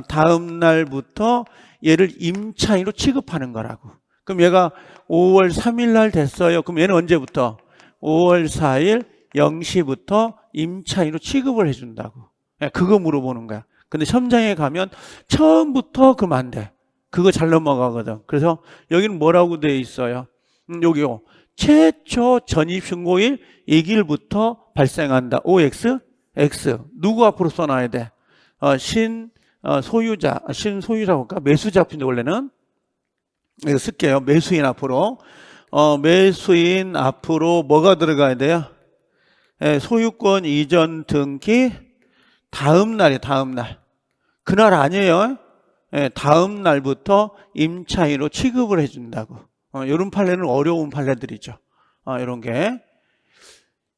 다음 날부터 얘를 임차인으로 취급하는 거라고. 그럼 얘가 5월 3일 날 됐어요. 그럼 얘는 언제부터? 5월 4일 0시부터 임차인으로 취급을 해준다고. 예, 그거 물어보는 거야. 근데 시험장에 가면 처음부터 그러면 안 돼. 그거 잘 넘어가거든. 그래서 여기는 뭐라고 되어 있어요? 여기요. 최초 전입신고일 이 길부터 발생한다. OX, X. 누구 앞으로 써놔야 돼? 신소유자고 할까? 매수자 앞인데 원래는. 이거 쓸게요. 매수인 앞으로. 매수인 앞으로 뭐가 들어가야 돼요? 소유권 이전 등기 다음 날이에요. 다음 날. 그날 아니에요. 다음 날부터 임차인으로 취급을 해준다고. 이런 판례는 어려운 판례들이죠. 이런 게.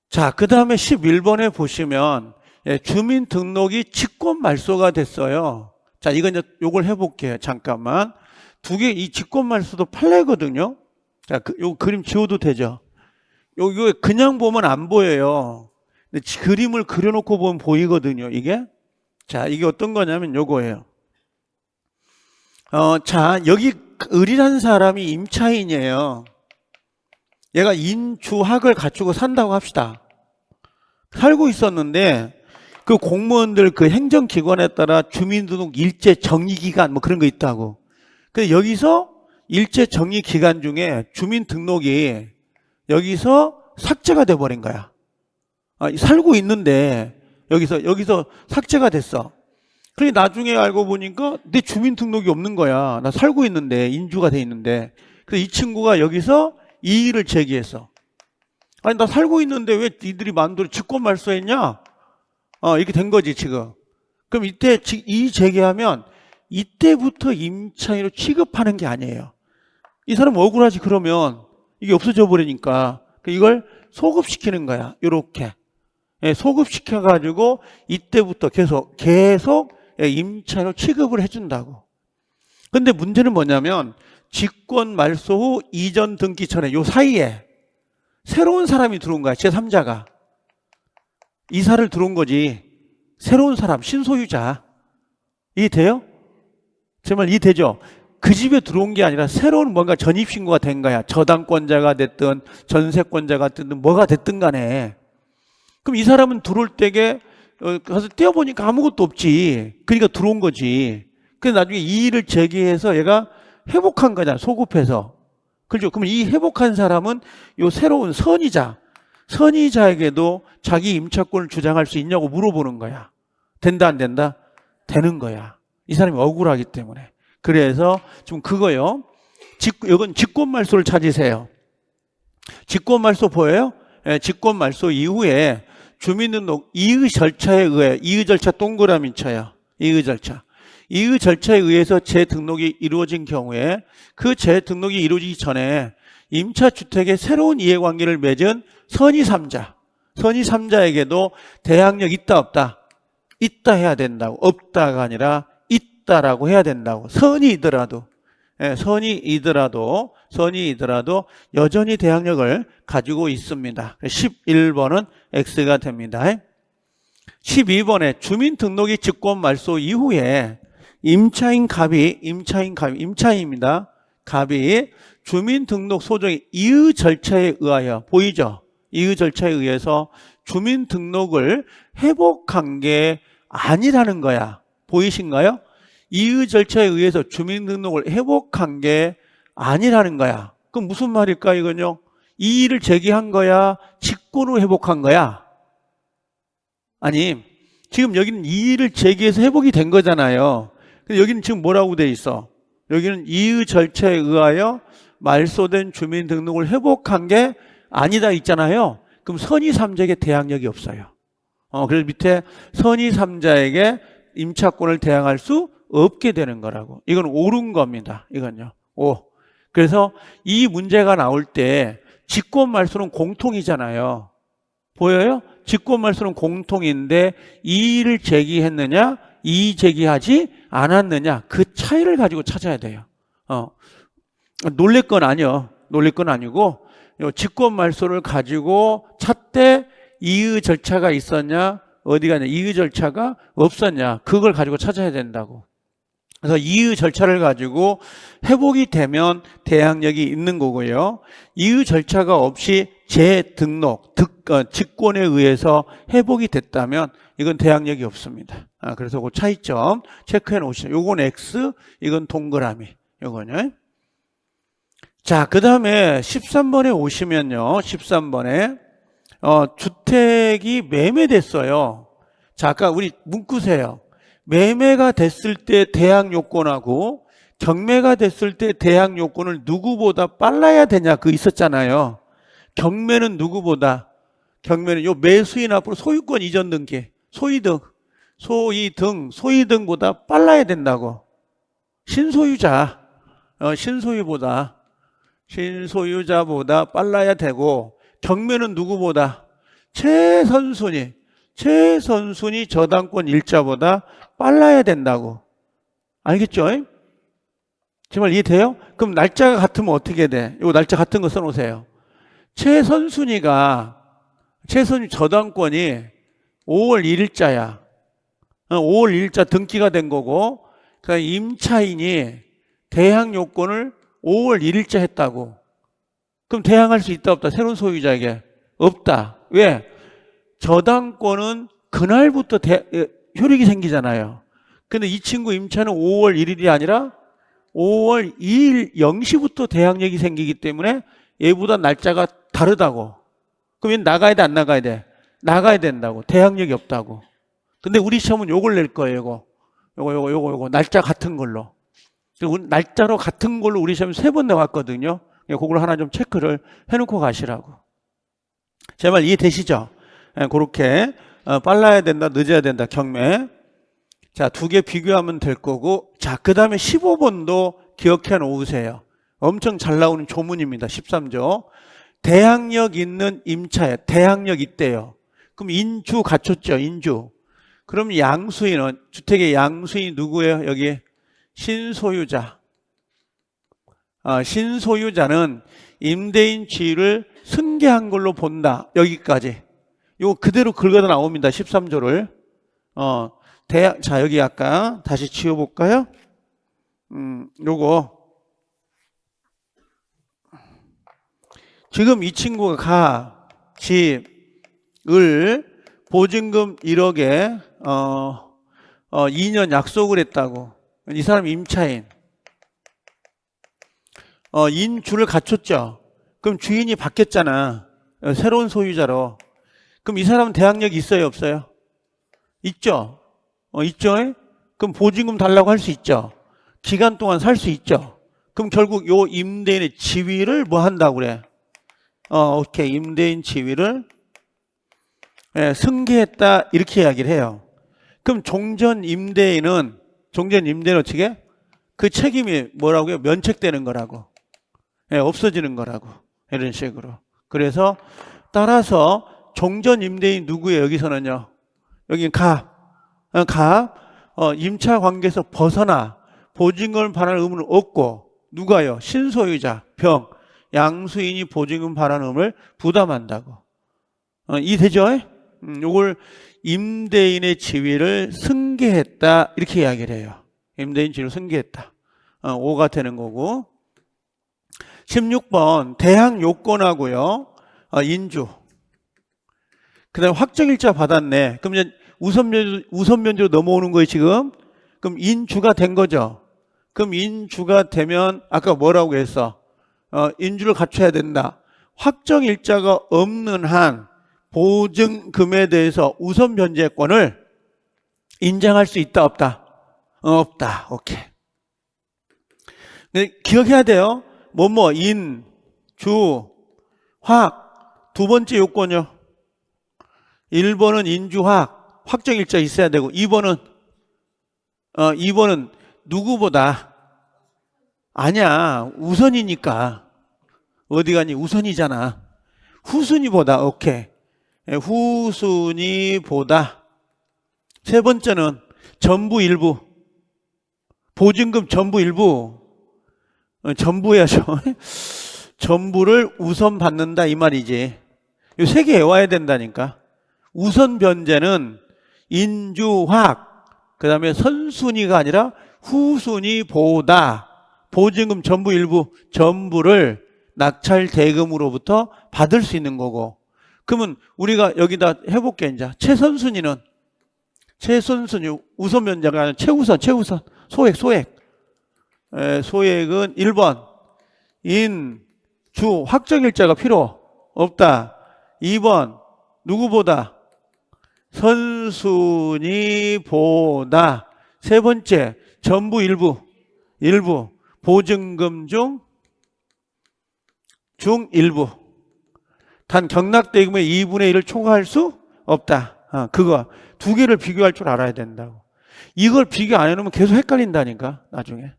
자, 그 다음에 11번에 보시면 주민등록이 직권 말소가 됐어요. 자, 이건 이제 요걸 해볼게요. 잠깐만. 이 직권 말소도 판례거든요. 자, 요 그림 지워도 되죠? 이거 그냥 보면 안 보여요. 근데 그림을 그려놓고 보면 보이거든요, 이게. 자, 이게 어떤 거냐면 요거예요. 자, 여기 을이라는 사람이 임차인이에요. 얘가 인주학을 갖추고 산다고 합시다. 살고 있었는데 그 공무원들 그 행정기관에 따라 주민등록 일제 정리기간 뭐 그런 거 있다고. 근데 여기서 일제 정리기간 중에 주민등록이 여기서 삭제가 돼버린 거야. 살고 있는데 여기서 삭제가 됐어. 그래 나중에 알고 보니까 내 주민등록이 없는 거야. 나 살고 있는데 인주가 돼 있는데. 그래서 이 친구가 여기서 이의를 제기했어. 아니 나 살고 있는데 왜 니들이 마음대로 직권 말소했냐? 이렇게 된 거지 지금. 그럼 이때 이의 제기하면 이때부터 임차인으로 취급하는 게 아니에요. 이 사람 억울하지 그러면 이게 없어져 버리니까 이걸 소급시키는 거야. 요렇게. 소급시켜가지고 이때부터 계속 임차인으로 취급을 해준다고. 근데 문제는 뭐냐면 직권 말소 후 이전 등기 전에 요 사이에 새로운 사람이 들어온 거야. 제3자가. 이사를 들어온 거지. 새로운 사람, 신소유자. 이해돼요? 제 말 이해되죠? 그 집에 들어온 게 아니라 새로운 뭔가 전입신고가 된 거야. 저당권자가 됐든 전세권자가 됐든 뭐가 됐든 간에. 그럼 이 사람은 들어올 때에 가서 떼어보니까 아무것도 없지. 그러니까 들어온 거지. 그래서 나중에 이의를 제기해서 얘가 회복한 거잖아. 소급해서. 그렇죠? 그럼 이 회복한 사람은 요 새로운 선의자에게도 자기 임차권을 주장할 수 있냐고 물어보는 거야. 된다 안 된다? 되는 거야. 이 사람이 억울하기 때문에. 그래서 지금 그거요. 이건 직권말소를 찾으세요. 직권말소 보여요? 네, 직권말소 이후에 주민등록 이의 절차에 의해 이의 절차 동그라미 쳐요. 이의 절차. 이의 절차에 의해서 재등록이 이루어진 경우에 그 재등록이 이루어지기 전에 임차주택에 새로운 이해관계를 맺은 선의3자에게도 대항력 있다 없다? 있다 해야 된다고. 없다가 아니라 있다라고 해야 된다고. 선의이더라도 여전히 대항력을 가지고 있습니다. 11번은 X가 됩니다. 12번에 주민등록이 직권 말소 이후에 임차인입니다. 갑이 주민등록 소정의 이의 절차에 의하여 보이죠? 이의 절차에 의해서 주민등록을 회복한 게 아니라는 거야. 보이신가요? 이의 절차에 의해서 주민등록을 회복한 게 아니라는 거야. 그럼 무슨 말일까 이건요? 이의를 제기한 거야? 직권으로 회복한 거야? 아니, 지금 여기는 이의를 제기해서 회복이 된 거잖아요. 근데 여기는 지금 뭐라고 돼 있어? 여기는 이의 절차에 의하여 말소된 주민등록을 회복한 게 아니다 있잖아요. 그럼 선의3자에게 대항력이 없어요. 그래서 밑에 선의3자에게 임차권을 대항할 수 없게 되는 거라고. 이건 옳은 겁니다. 이건요. 그래서 이 문제가 나올 때 직권 말소는 공통이잖아요. 보여요? 직권 말소는 공통인데 이의를 제기했느냐, 이의 제기하지 않았느냐 그 차이를 가지고 찾아야 돼요. 놀랄 건 아니요. 놀랄 건 아니고 직권 말소를 가지고 찾되 이의 절차가 있었냐, 어디 가냐, 이의 절차가 없었냐 그걸 가지고 찾아야 된다고. 그래서 이의 절차를 가지고 회복이 되면 대항력이 있는 거고요. 이의 절차가 없이 재등록, 직권에 의해서 회복이 됐다면 이건 대항력이 없습니다. 그래서 그 차이점 체크해 놓으시죠. 요건 X, 이건 동그라미. 요거는. 자, 그 다음에 13번에 오시면요. 13번에 주택이 매매됐어요. 자, 아까 우리 문구세요. 매매가 됐을 때 대항 요건하고 경매가 됐을 때 대항 요건을 누구보다 빨라야 되냐 그 있었잖아요. 경매는 누구보다? 경매는 요 매수인 앞으로 소유권 이전 등기, 소이등보다 빨라야 된다고. 신소유자보다 빨라야 되고 경매는 누구보다? 최선순위 저당권 일자보다 빨라야 된다고. 알겠죠? 정말 이해돼요? 그럼 날짜가 같으면 어떻게 돼? 요 날짜 같은 거 써놓으세요. 최선순위 저당권이 5월 1일자야. 5월 1일자 등기가 된 거고, 그다음에 임차인이 대항 요건을 5월 1일자 했다고. 그럼 대항할 수 있다 없다? 새로운 소유자에게 없다. 왜? 저당권은 그날부터 효력이 생기잖아요. 근데 이 친구 임차는 5월 1일이 아니라 5월 2일 0시부터 대항력이 생기기 때문에 얘보다 날짜가 다르다고. 그럼 얘는 나가야 돼, 안 나가야 돼? 나가야 된다고. 대항력이 없다고. 근데 우리 시험은 요걸 낼 거예요, 요거. 날짜 같은 걸로. 날짜로 같은 걸로 우리 시험 3번 나왔거든요. 그걸 하나 좀 체크를 해놓고 가시라고. 제 말 이해되시죠? 그렇게 빨라야 된다, 늦어야 된다, 경매. 자, 2개 비교하면 될 거고, 자, 그 다음에 15번도 기억해 놓으세요. 엄청 잘 나오는 조문입니다. 13조. 대항력 있는 임차에 대항력 있대요. 그럼 인주 갖췄죠, 인주. 그럼 양수인은, 주택의 양수인이 누구예요? 여기 신소유자. 신소유자는 임대인 지위를 승계한 걸로 본다. 여기까지. 이거 그대로 긁어서 나옵니다. 13조를. 자, 여기 아까 다시 지워볼까요? 요거. 지금 이 친구가 집을 보증금 1억에 2년 약속을 했다고. 이 사람 임차인. 인주를 갖췄죠. 그럼 주인이 바뀌었잖아. 새로운 소유자로. 그럼 이 사람은 대항력이 있어요, 없어요? 있죠. 있죠. 그럼 보증금 달라고 할 수 있죠. 기간 동안 살 수 있죠. 그럼 결국 요 임대인의 지위를 뭐 한다고 그래? 오케이. 임대인 지위를 승계했다 이렇게 이야기를 해요. 그럼 종전 임대인은 어떻게? 그 책임이 뭐라고요? 면책되는 거라고. 없어지는 거라고. 이런 식으로. 그래서 따라서 종전 임대인 누구예요? 여기서는요. 여긴 임차 관계에서 벗어나 보증금을 반환 의무는 없고 누가요? 신소유자, 양수인이 보증금 반환 의무를 부담한다고. 이해되죠? 요걸 임대인의 지위를 승계했다 이렇게 이야기를 해요. 임대인 지위를 승계했다. 5가 되는 거고. 16번 대항 요건하고요. 인주. 그다음에 확정일자 받았네. 그럼 이제 우선 면제로 넘어오는 거예요, 지금. 그럼 인주가 된 거죠. 그럼 인주가 되면 아까 뭐라고 했어? 인주를 갖춰야 된다. 확정일자가 없는 한 보증금에 대해서 우선 변제권을 인정할 수 있다, 없다? 없다. 오케이. 근데 기억해야 돼요. 인, 주, 확. 2번째 요건이요. 1번은 인주, 확정일자 있어야 되고 2번은 누구보다 아니야. 우선이니까. 어디 가니? 우선이잖아. 후순위보다. 오케이. 후순위보다. 3번째는 전부 일부. 보증금 전부 일부. 전부야죠. 전부를 우선 받는다 이 말이지. 이 3개 외워야 된다니까. 우선 변제는 인주확, 그 다음에 선순위가 아니라 후순위보다 보증금 전부 일부, 전부를 낙찰 대금으로부터 받을 수 있는 거고. 그러면 우리가 여기다 해볼게. 이제 최선순위 우선 변제가 아니라 최우선 소액. 소액은 1번 인주 확정일자가 필요 없다. 2번 누구보다? 선순위보다. 3번째 전부 일부 보증금 중 일부. 단 경락대금의 2분의 1을 초과할 수 없다. 그거 2개를 비교할 줄 알아야 된다고. 이걸 비교 안 해놓으면 계속 헷갈린다니까 나중에.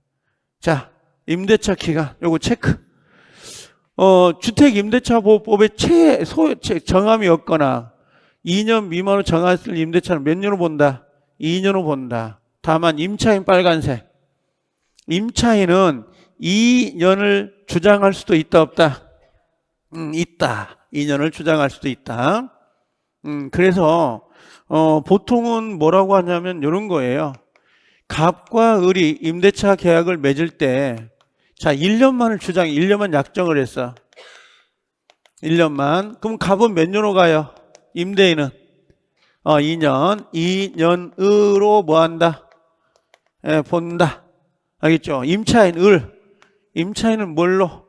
자, 임대차 기간 요거 체크. 주택임대차보호법에 정함이 없거나 2년 미만으로 정했을 임대차는 몇 년으로 본다? 2년으로 본다. 다만 임차인 빨간색. 임차인은 2년을 주장할 수도 있다, 없다? 있다. 2년을 주장할 수도 있다. 그래서 보통은 뭐라고 하냐면 이런 거예요. 갑과 을이 임대차 계약을 맺을 때, 자, 1년만을 1년만 약정을 했어. 1년만. 그럼 갑은 몇 년으로 가요? 임대인은 2년. 2년으로 뭐 한다? 본다. 알겠죠? 임차인은 뭘로?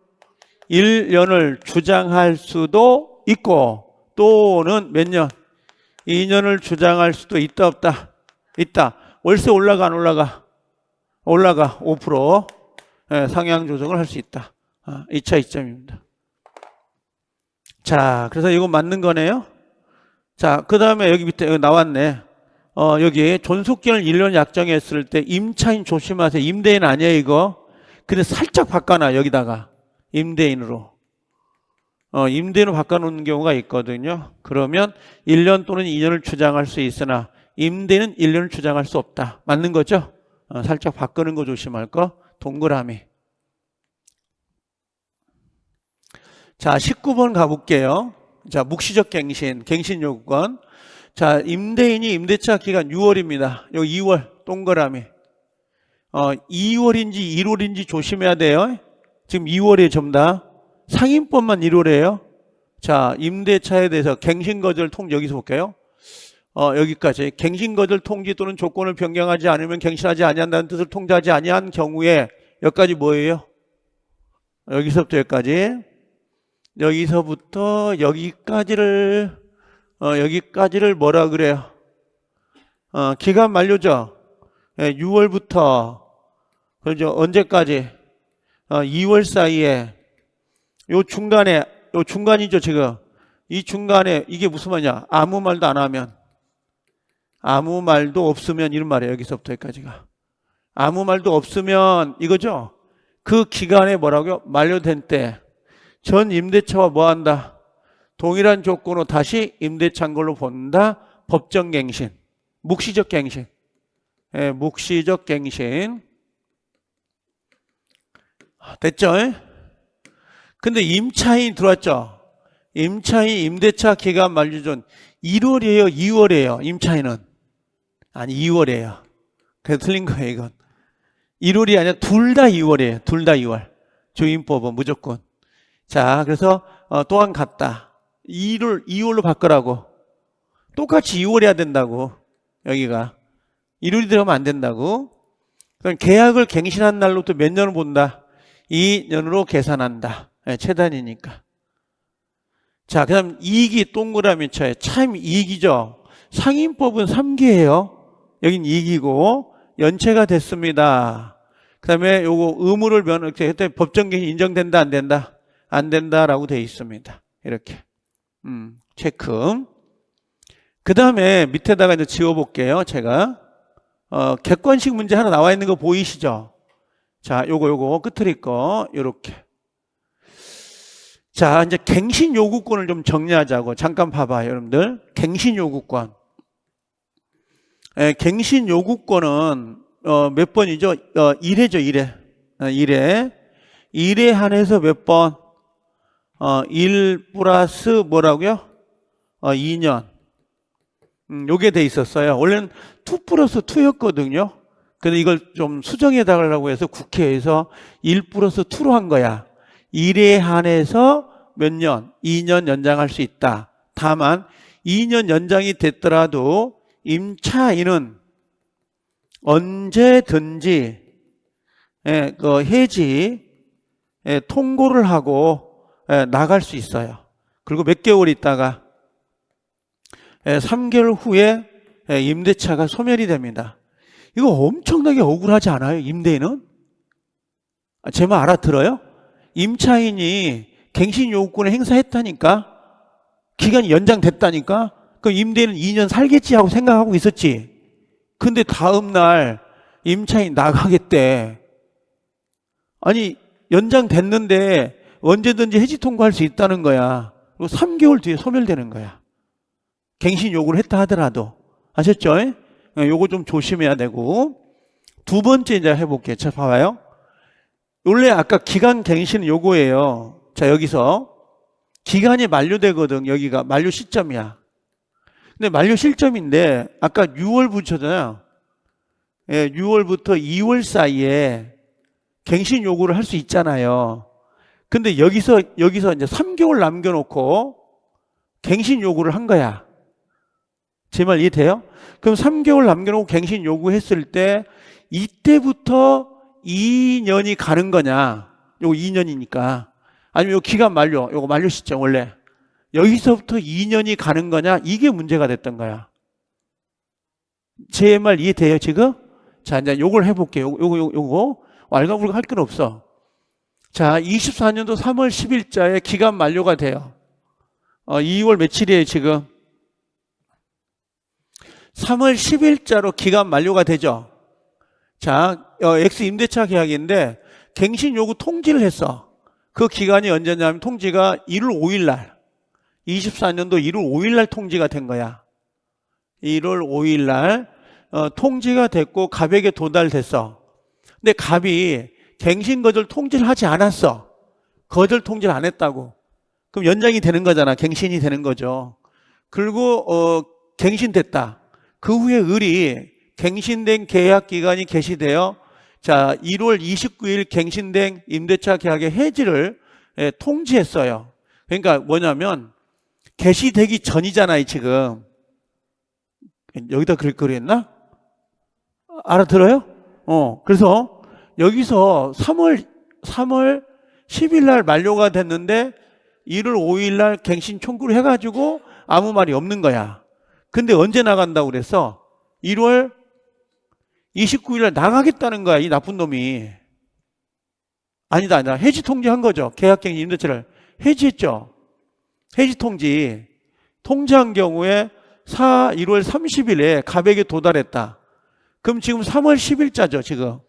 1년을 주장할 수도 있고, 또는 몇 년? 2년을 주장할 수도 있다, 없다? 있다. 월세 올라가, 안 올라가? 올라가. 5% 상향 조정을 할 수 있다. 2차 이점입니다. 자, 그래서 이거 맞는 거네요. 자, 그 다음에 여기 밑에 나왔네. 여기 존속기간을 1년 약정했을 때 임차인 조심하세요. 임대인 아니에요, 이거. 근데 살짝 바꿔놔, 여기다가. 임대인으로. 임대인으로 바꿔놓는 경우가 있거든요. 그러면 1년 또는 2년을 주장할 수 있으나 임대인은 1년을 주장할 수 없다. 맞는 거죠? 살짝 바꾸는 거 조심할 거. 동그라미. 자, 19번 가볼게요. 자, 묵시적 갱신 요구권. 자, 임대인이 임대차 기간 6월입니다. 여기 2월 동그라미. 2월인지 1월인지 조심해야 돼요. 지금 2월에 전부 다. 상인법만 1월이에요. 자, 임대차에 대해서 갱신거절 통지 여기서 볼게요. 여기까지. 갱신거절 통지 또는 조건을 변경하지 않으면 갱신하지 아니한다는 뜻을 통지하지 아니한 경우에 여기까지 뭐예요? 여기서부터 여기까지. 여기서부터 여기까지를 뭐라 그래요? 기간 만료죠. 6월부터 그렇죠. 언제까지? 2월 사이에 요 중간이죠, 지금. 이 중간에 이게 무슨 말이냐? 아무 말도 안 하면, 아무 말도 없으면 이런 말이에요. 여기서부터 여기까지가. 아무 말도 없으면 이거죠. 그 기간에 뭐라고요? 만료된 때 전 임대차와 뭐 한다? 동일한 조건으로 다시 임대차인 걸로 본다. 법정갱신. 묵시적 갱신. 묵시적 갱신. 됐죠? 근데 임차인 들어왔죠? 임차인 임대차 기간 만료 전 1월이에요? 2월이에요? 임차인은? 아니 2월이에요. 그래서 틀린 거예요, 이건. 1월이 아니라 둘 다 2월이에요. 둘 다 2월. 조인법은 무조건. 자, 그래서 또한 같다. 2월로 바꾸라고. 똑같이 2월 해야 된다고. 여기가. 1월이 들어가면 안 된다고. 그럼 계약을 갱신한 날로부터 몇 년을 본다? 2년으로 계산한다. 최단이니까. 자, 그 다음 이익이 동그라미 쳐요. 참 이익이죠. 상인법은 3개예요. 여긴 이익이고 연체가 됐습니다. 그 다음에 요거 의무를 그때 법정갱신 인정된다, 안 된다? 안 된다라고 되어 있습니다. 이렇게. 체크. 그 다음에 밑에다가 이제 지워볼게요. 제가. 객관식 문제 하나 나와 있는 거 보이시죠? 자, 요거 끝트리 거, 요렇게. 자, 이제 갱신 요구권을 좀 정리하자고. 잠깐 봐봐요, 여러분들. 갱신 요구권. 갱신 요구권은, 몇 번이죠? 1회죠, 1회. 1회. 1회 한해서 몇 번? 1 플러스 뭐라고요? 2년. 요게 돼 있었어요. 원래는 2 플러스 2였거든요. 근데 이걸 좀 수정해 달라고 해서 국회에서 1 플러스 2로 한 거야. 1회 한해서 몇 년? 2년 연장할 수 있다. 다만 2년 연장이 됐더라도 임차인은 언제든지 그 해지 통고를 하고 나갈 수 있어요. 그리고 몇 개월 있다가 3개월 후에 임대차가 소멸이 됩니다. 이거 엄청나게 억울하지 않아요? 임대인은? 제 말 알아들어요? 임차인이 갱신 요구권을 행사했다니까? 기간이 연장됐다니까? 그럼 임대인은 2년 살겠지 하고 생각하고 있었지. 근데 다음날 임차인 나가겠대. 아니 연장됐는데 언제든지 해지 통고할 수 있다는 거야. 그리고 3개월 뒤에 소멸되는 거야. 갱신 요구를 했다 하더라도. 아셨죠? 요거 좀 조심해야 되고. 두 번째 이제 해볼게요. 자, 봐봐요. 원래 아까 기간 갱신 요거예요. 자, 여기서 기간이 만료되거든. 여기가 만료 시점이야. 근데 만료 시점인데 아까 6월 붙였잖아요. 예, 6월부터 2월 사이에 갱신 요구를 할 수 있잖아요. 근데 여기서 이제 3개월 남겨놓고 갱신 요구를 한 거야. 제 말 이해돼요? 그럼 3개월 남겨놓고 갱신 요구했을 때 이때부터 2년이 가는 거냐? 요거 2년이니까. 아니면 요 기간 만료, 요거 만료 시점 원래. 여기서부터 2년이 가는 거냐? 이게 문제가 됐던 거야. 제 말 이해돼요, 지금? 자, 이제 요걸 해볼게요. 요거. 알가불가 할 건 없어. 자, 24년도 3월 10일자에 기간 만료가 돼요. 2월 며칠이에요, 지금? 3월 10일자로 기간 만료가 되죠. 자, X 임대차 계약인데 갱신 요구 통지를 했어. 그 기간이 언제냐면 통지가 1월 5일 날. 24년도 1월 5일 날 통지가 된 거야. 1월 5일 날 통지가 됐고 갑에게 도달됐어. 근데 갑이 갱신 거절 통지를 하지 않았어. 거절 통지를 안 했다고. 그럼 연장이 되는 거잖아. 갱신이 되는 거죠. 그리고 갱신됐다. 그 후에 을이 갱신된 계약 기간이 개시되어 자 1월 29일 갱신된 임대차 계약의 해지를 통지했어요. 그러니까 뭐냐면 개시되기 전이잖아요, 지금. 여기다 그랬나? 알아들어요? 그래서 여기서 3월 10일 날 만료가 됐는데 1월 5일 날 갱신 청구를 해가지고 아무 말이 없는 거야. 근데 언제 나간다고 그랬어? 1월 29일 날 나가겠다는 거야, 이 나쁜 놈이. 아니다. 해지 통지한 거죠. 계약갱신 임대차를 해지했죠. 해지 통지한 경우에 1월 30일에 갑에게 도달했다. 그럼 지금 3월 10일자죠, 지금.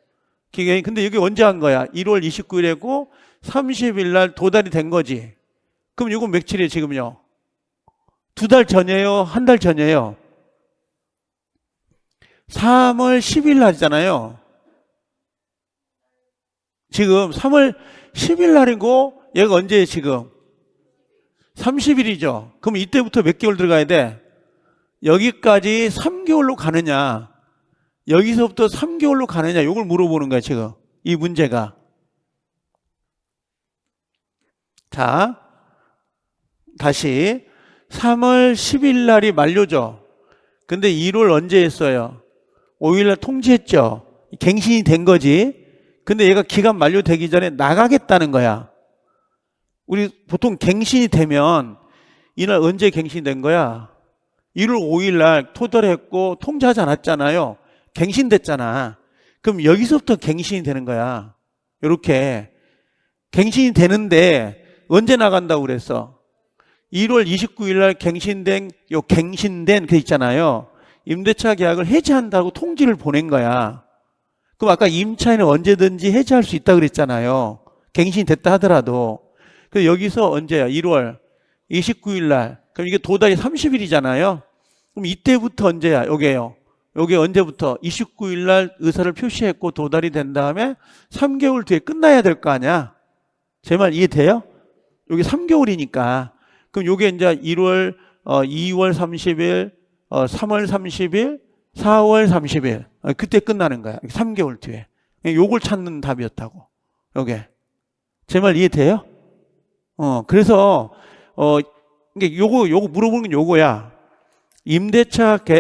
근데 여기 언제 한 거야? 1월 29일 했고 30일 날 도달이 된 거지. 그럼 이건 며칠이에요, 지금요? 2달 전이에요? 한 달 전이에요? 3월 10일 날이잖아요. 지금 3월 10일 날이고 얘가 언제예요, 지금? 30일이죠. 그럼 이때부터 몇 개월 들어가야 돼? 여기까지 3개월로 가느냐, 여기서부터 3개월로 가느냐, 이걸 물어보는 거야, 지금. 이 문제가. 자, 다시 3월 10일 날이 만료죠. 근데 1월 언제 했어요? 5일 날 통지했죠. 갱신이 된 거지. 근데 얘가 기간 만료되기 전에 나가겠다는 거야. 우리 보통 갱신이 되면 이날 언제 갱신이 된 거야? 1월 5일 날 토달했고 통지하지 않았잖아요. 갱신됐잖아. 그럼 여기서부터 갱신이 되는 거야. 이렇게 갱신이 되는데 언제 나간다고 그랬어? 1월 29일 날 갱신된 그 있잖아요. 임대차 계약을 해지한다고 통지를 보낸 거야. 그럼 아까 임차인은 언제든지 해지할 수 있다고 그랬잖아요. 갱신이 됐다 하더라도. 그래서 여기서 언제야? 1월 29일 날. 그럼 이게 도달이 30일이잖아요. 그럼 이때부터 언제야? 요게요. 요게 언제부터? 29일 날 의사를 표시했고 도달이 된 다음에 3개월 뒤에 끝나야 될 거 아니야? 제 말 이해돼요? 요게 3개월이니까. 그럼 요게 이제 1월, 2월 30일, 3월 30일, 4월 30일. 그때 끝나는 거야. 3개월 뒤에. 요걸 찾는 답이었다고. 요게. 제 말 이해돼요? 그래서, 이게 요거 물어보는 건 요거야. 임대차가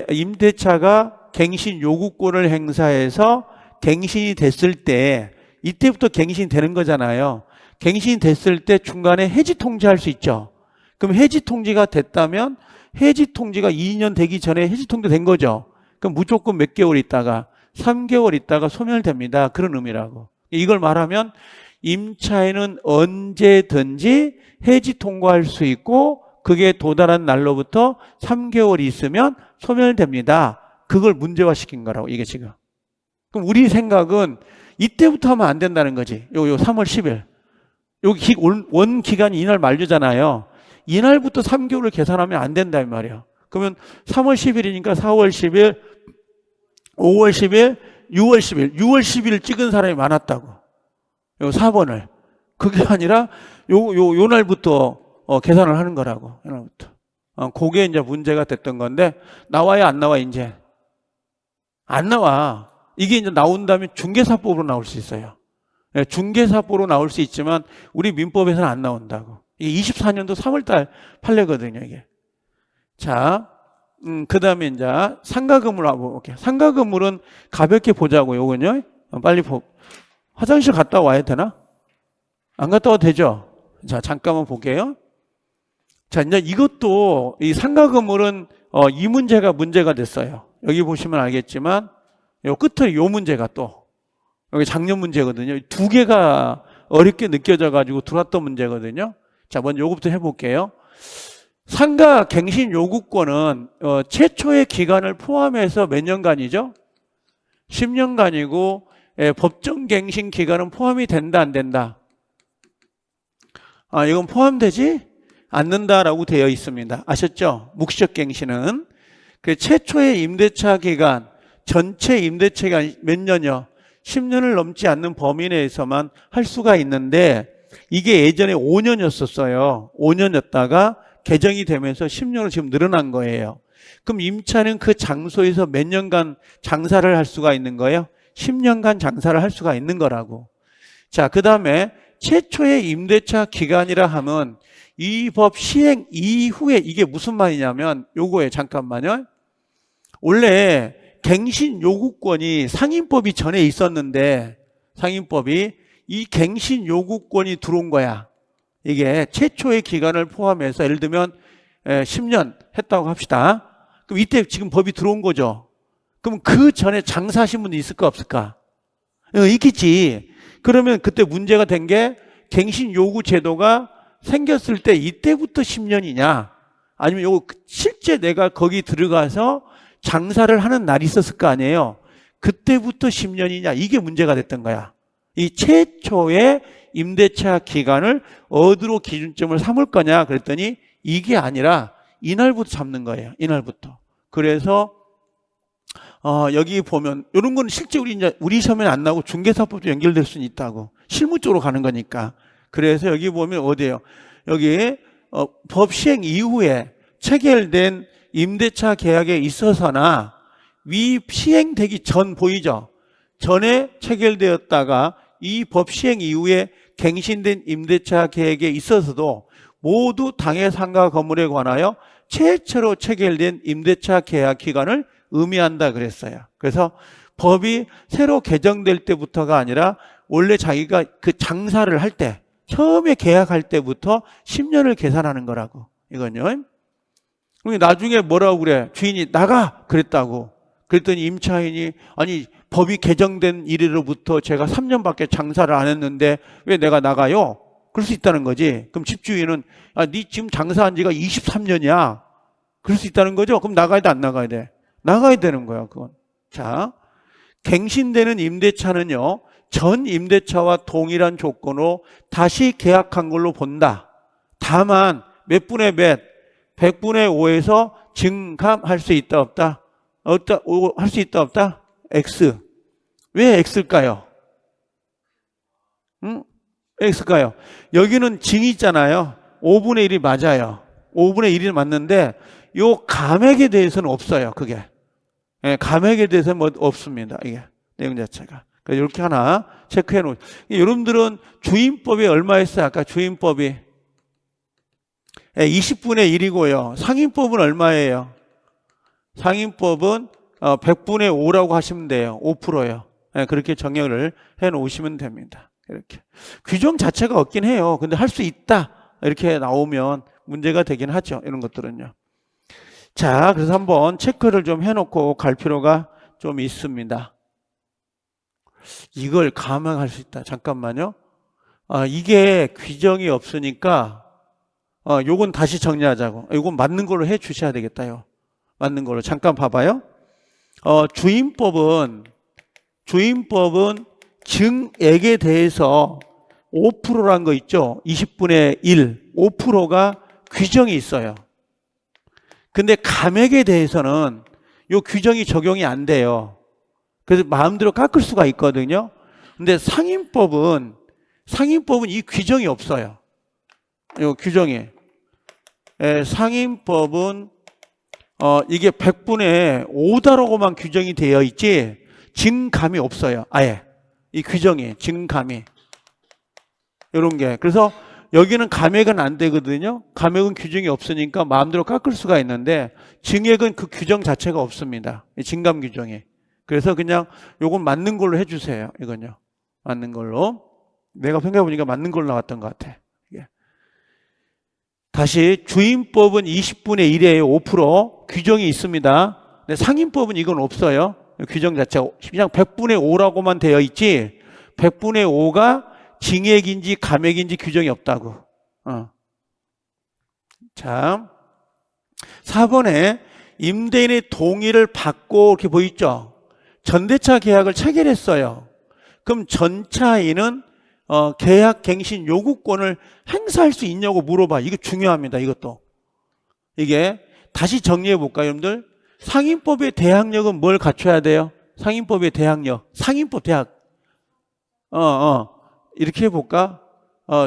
갱신 요구권을 행사해서 갱신이 됐을 때, 이때부터 갱신이 되는 거잖아요. 갱신이 됐을 때 중간에 해지 통지할 수 있죠. 그럼 해지 통지가 됐다면 해지 통지가 2년 되기 전에 해지 통지 된 거죠. 그럼 무조건 몇 개월 있다가 3개월 있다가 소멸됩니다. 그런 의미라고. 이걸 말하면 임차인은 언제든지 해지 통과할 수 있고 그게 도달한 날로부터 3개월이 있으면 소멸됩니다. 그걸 문제화시킨 거라고, 이게 지금. 그럼 우리 생각은 이때부터 하면 안 된다는 거지. 요 3월 10일. 여기 원 기간이 이날 만료잖아요. 이날부터 3개월을 계산하면 안 된다 이 말이야. 그러면 3월 10일이니까 4월 10일, 5월 10일, 6월 10일, 6월 10일 찍은 사람이 많았다고. 요 4번을. 그게 아니라 요 날부터 계산을 하는 거라고. 요 날부터. 그게 이제 문제가 됐던 건데, 나와야 안 나와, 이제? 안 나와. 이게 이제 나온다면 중개사법으로 나올 수 있어요. 중개사법으로 나올 수 있지만, 우리 민법에서는 안 나온다고. 이게 24년도 3월달 판례거든요, 이게. 자, 그 다음에 이제 상가건물 한번 볼게요. 상가건물은 가볍게 보자고, 요건요. 빨리 화장실 갔다 와야 되나? 안 갔다 와도 되죠? 자, 잠깐만 볼게요. 자, 이제 이것도, 이 상가건물은, 이 문제가 됐어요. 여기 보시면 알겠지만, 요 끝에 요 문제가 또, 여기 작년 문제거든요. 두 개가 어렵게 느껴져가지고 들어왔던 문제거든요. 자, 먼저 요거부터 해볼게요. 상가 갱신 요구권은, 최초의 기간을 포함해서 몇 년간이죠? 10년간이고, 법정 갱신 기간은 포함이 된다, 안 된다? 이건 포함되지 않는다라고 되어 있습니다. 아셨죠? 묵시적 갱신은. 그 최초의 임대차 기간, 전체 임대차 기간 몇 년이요? 10년을 넘지 않는 범위 내에서만 할 수가 있는데, 이게 예전에 5년이었었어요. 5년이었다가 개정이 되면서 10년으로 지금 늘어난 거예요. 그럼 임차는 그 장소에서 몇 년간 장사를 할 수가 있는 거예요? 10년간 장사를 할 수가 있는 거라고. 자, 그 다음에 최초의 임대차 기간이라 하면 이 법 시행 이후에 이게 무슨 말이냐면 요거예요. 잠깐만요. 원래 갱신 요구권이 상인법이 전에 있었는데 상인법이 이 갱신 요구권이 들어온 거야. 이게 최초의 기간을 포함해서 예를 들면 10년 했다고 합시다. 그럼 이때 지금 법이 들어온 거죠. 그럼 그 전에 장사하신 분이 있을까 없을까? 있겠지. 그러면 그때 문제가 된 게 갱신 요구 제도가 생겼을 때 이때부터 10년이냐 아니면 요거 실제 내가 거기 들어가서 장사를 하는 날이 있었을 거 아니에요. 그때부터 10년이냐 이게 문제가 됐던 거야. 이 최초의 임대차 기간을 어디로 기준점을 삼을 거냐 그랬더니 이게 아니라 이날부터 잡는 거예요. 이날부터. 그래서 여기 보면 이런 거는 실제 우리 시험에 안 나오고 중개사법도 연결될 수는 있다고. 실무 쪽으로 가는 거니까. 그래서 여기 보면 어디예요? 여기 법 시행 이후에 체결된 임대차 계약에 있어서나 위 시행되기 전 보이죠? 전에 체결되었다가 이 법 시행 이후에 갱신된 임대차 계약에 있어서도 모두 당해 상가 건물에 관하여 최초로 체결된 임대차 계약 기간을 의미한다 그랬어요. 그래서 법이 새로 개정될 때부터가 아니라 원래 자기가 그 장사를 할 때 처음에 계약할 때부터 10년을 계산하는 거라고. 이건요. 나중에 뭐라고 그래? 주인이 나가 그랬다고. 그랬더니 임차인이 아니 법이 개정된 이래로부터 제가 3년밖에 장사를 안 했는데 왜 내가 나가요? 그럴 수 있다는 거지. 그럼 집주인은 네 지금 장사한 지가 23년이야. 그럴 수 있다는 거죠. 그럼 나가야 돼 안 나가야 돼? 나가야 되는 거야 그건. 자, 갱신되는 임대차는요 전 임대차와 동일한 조건으로 다시 계약한 걸로 본다. 다만 몇 분의 몇? 100분의 5에서 증감할 수 있다 없다? 할 수 있다 없다? X. 왜 X일까요? X일까요? 여기는 증이 있잖아요. 5분의 1이 맞아요. 5분의 1이 맞는데 요 감액에 대해서는 없어요. 그게. 감액에 대해서는 뭐 없습니다. 이게 내용 자체가. 그래서 이렇게 하나 체크해 놓으세요. 여러분들은 주임법이 얼마였어요? 아까 주임법이 20분의 1이고요. 상임법은 얼마예요? 상임법은 100분의 5라고 하시면 돼요. 5%예요. 그렇게 정렬을 해 놓으시면 됩니다. 이렇게. 규정 자체가 없긴 해요. 근데 할 수 있다. 이렇게 나오면 문제가 되긴 하죠. 이런 것들은요. 자, 그래서 한번 체크를 좀 해놓고 갈 필요가 좀 있습니다. 이걸 감액할 수 있다. 잠깐만요. 이게 규정이 없으니까 요건 다시 정리하자고. 요건 맞는 걸로 해 주셔야 되겠다요. 맞는 걸로. 잠깐 봐봐요. 주임법은 증액에 대해서 5%라는 거 있죠. 20분의 1, 5%가 규정이 있어요. 근데 감액에 대해서는 요 규정이 적용이 안 돼요. 그래서 마음대로 깎을 수가 있거든요. 근데 상임법은 상임법은 이 규정이 없어요. 이 규정이. 상임법은 이게 100분의 5다라고만 규정이 되어 있지 증감이 없어요. 아예. 이 규정이 증감이. 이런 게. 그래서 여기는 감액은 안 되거든요. 감액은 규정이 없으니까 마음대로 깎을 수가 있는데 증액은 그 규정 자체가 없습니다. 이 증감 규정이. 그래서 그냥 요건 맞는 걸로 해주세요. 이건요. 맞는 걸로. 내가 생각해보니까 맞는 걸로 나왔던 것 같아. 다시 주임법은 20분의 1이에요. 5% 규정이 있습니다. 근데 상임법은 이건 없어요. 규정 자체가 그냥 100분의 5라고만 되어 있지 100분의 5가 증액인지 감액인지 규정이 없다고. 자, 4번에 임대인의 동의를 받고 이렇게 보이죠. 전대차 계약을 체결했어요. 그럼 전차인은 계약 갱신 요구권을 행사할 수 있냐고 물어봐. 이거 중요합니다. 이것도. 이게 다시 정리해 볼까요, 여러분들? 상임법의 대항력은 뭘 갖춰야 돼요? 상임법의 대항력. 상임법 대항. 이렇게 해볼까?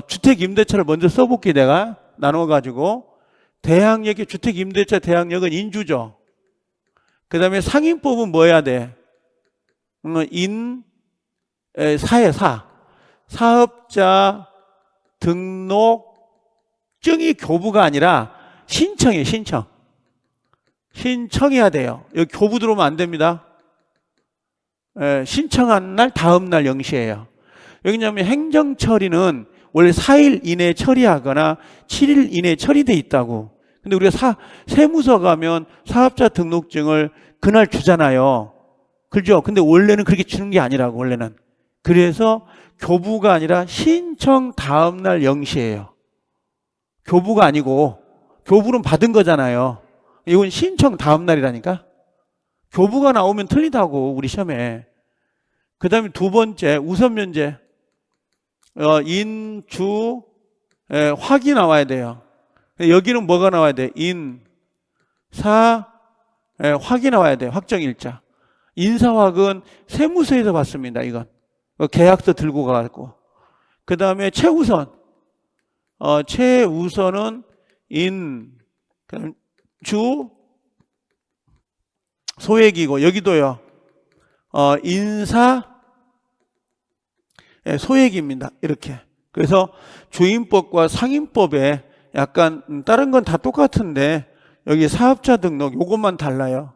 주택임대차를 먼저 써볼게, 내가. 나눠가지고. 대항력의 주택임대차 대항력은 인주죠. 그 다음에 상임법은 뭐 해야 돼? 사에 사. 사업자 등록증이 교부가 아니라 신청이에요, 신청. 신청해야 돼요. 여기 교부 들어오면 안 됩니다. 신청한 날, 다음 날 0시예요. 왜냐하면 행정처리는 원래 4일 이내에 처리하거나 7일 이내에 처리돼 있다고. 근데 우리가 세무서 가면 사업자 등록증을 그날 주잖아요. 그죠? 근데 원래는 그렇게 주는 게 아니라고, 원래는. 그래서 교부가 아니라 신청 다음 날 0시예요. 교부가 아니고, 교부는 받은 거잖아요. 이건 신청 다음 날이라니까? 교부가 나오면 틀리다고, 우리 시험에. 그 다음에 두 번째, 우선 면제. 인주, 확이 나와야 돼요. 여기는 뭐가 나와야 돼? 확이 나와야 돼. 확정일자. 인사확은 세무서에서 받습니다, 이건. 계약서 들고 가고. 그 다음에 최우선. 최우선은 주, 소액이고, 여기도요. 인사, 소액입니다. 이렇게. 그래서 주임법과 상임법에 약간 다른 건 다 똑같은데 여기 사업자 등록 요것만 달라요.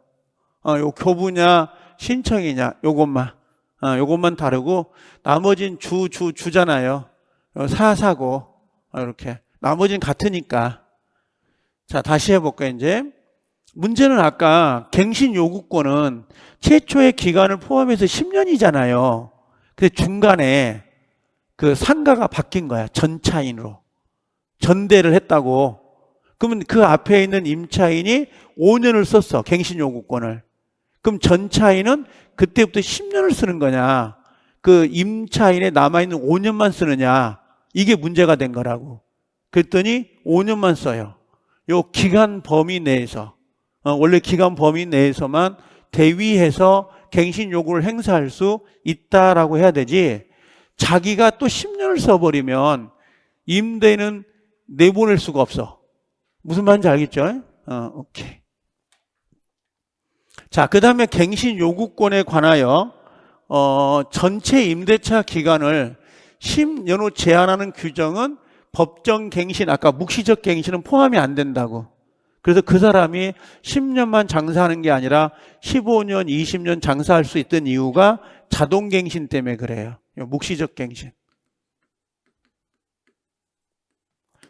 요 교부냐 신청이냐 요것만 다르고 나머진 주잖아요. 사고 이렇게. 나머진 같으니까. 자, 다시 해볼까요, 이제? 문제는 아까 갱신 요구권은 최초의 기간을 포함해서 10년이잖아요. 근데 중간에 그 상가가 바뀐 거야. 전차인으로. 전대를 했다고. 그러면 그 앞에 있는 임차인이 5년을 썼어. 갱신 요구권을. 그럼 전차인은 그때부터 10년을 쓰는 거냐? 그 임차인에 남아있는 5년만 쓰느냐? 이게 문제가 된 거라고. 그랬더니 5년만 써요. 요 기간 범위 내에서. 원래 기간 범위 내에서만 대위해서 갱신 요구를 행사할 수 있다라고 해야 되지. 자기가 또 10년을 써버리면 임대인은 내보낼 수가 없어. 무슨 말인지 알겠죠? 오케이. 자, 그 다음에 갱신 요구권에 관하여 전체 임대차 기간을 10년으로 제한하는 규정은 법정 갱신, 아까 묵시적 갱신은 포함이 안 된다고. 그래서 그 사람이 10년만 장사하는 게 아니라 15년, 20년 장사할 수 있던 이유가 자동갱신 때문에 그래요. 묵시적 갱신.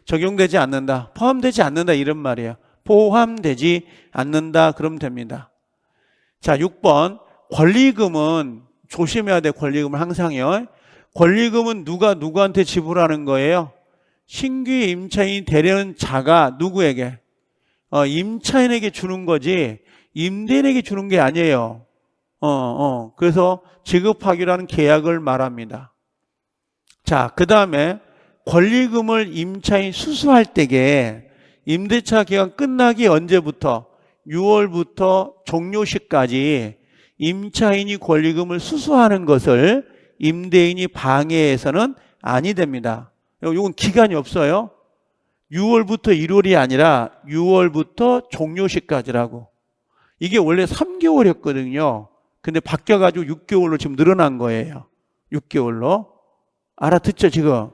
적용되지 않는다, 포함되지 않는다 이런 말이에요. 포함되지 않는다 그러면 됩니다. 자, 6번 권리금은 조심해야 돼. 권리금은 항상요. 권리금은 누가 누구한테 지불하는 거예요? 신규 임차인이 되려는 자가 누구에게? 임차인에게 주는 거지 임대인에게 주는 게 아니에요. 그래서 지급하기로 하는 계약을 말합니다. 자, 그 다음에 권리금을 임차인 수수할 때에 임대차 기간 끝나기 언제부터? 6월부터 종료시까지 임차인이 권리금을 수수하는 것을 임대인이 방해해서는 아니 됩니다. 이건 기간이 없어요. 6월부터 1월이 아니라 6월부터 종료시까지라고. 이게 원래 3개월이었거든요. 근데 바뀌어가지고 6개월로 지금 늘어난 거예요. 6개월로. 알아듣죠, 지금?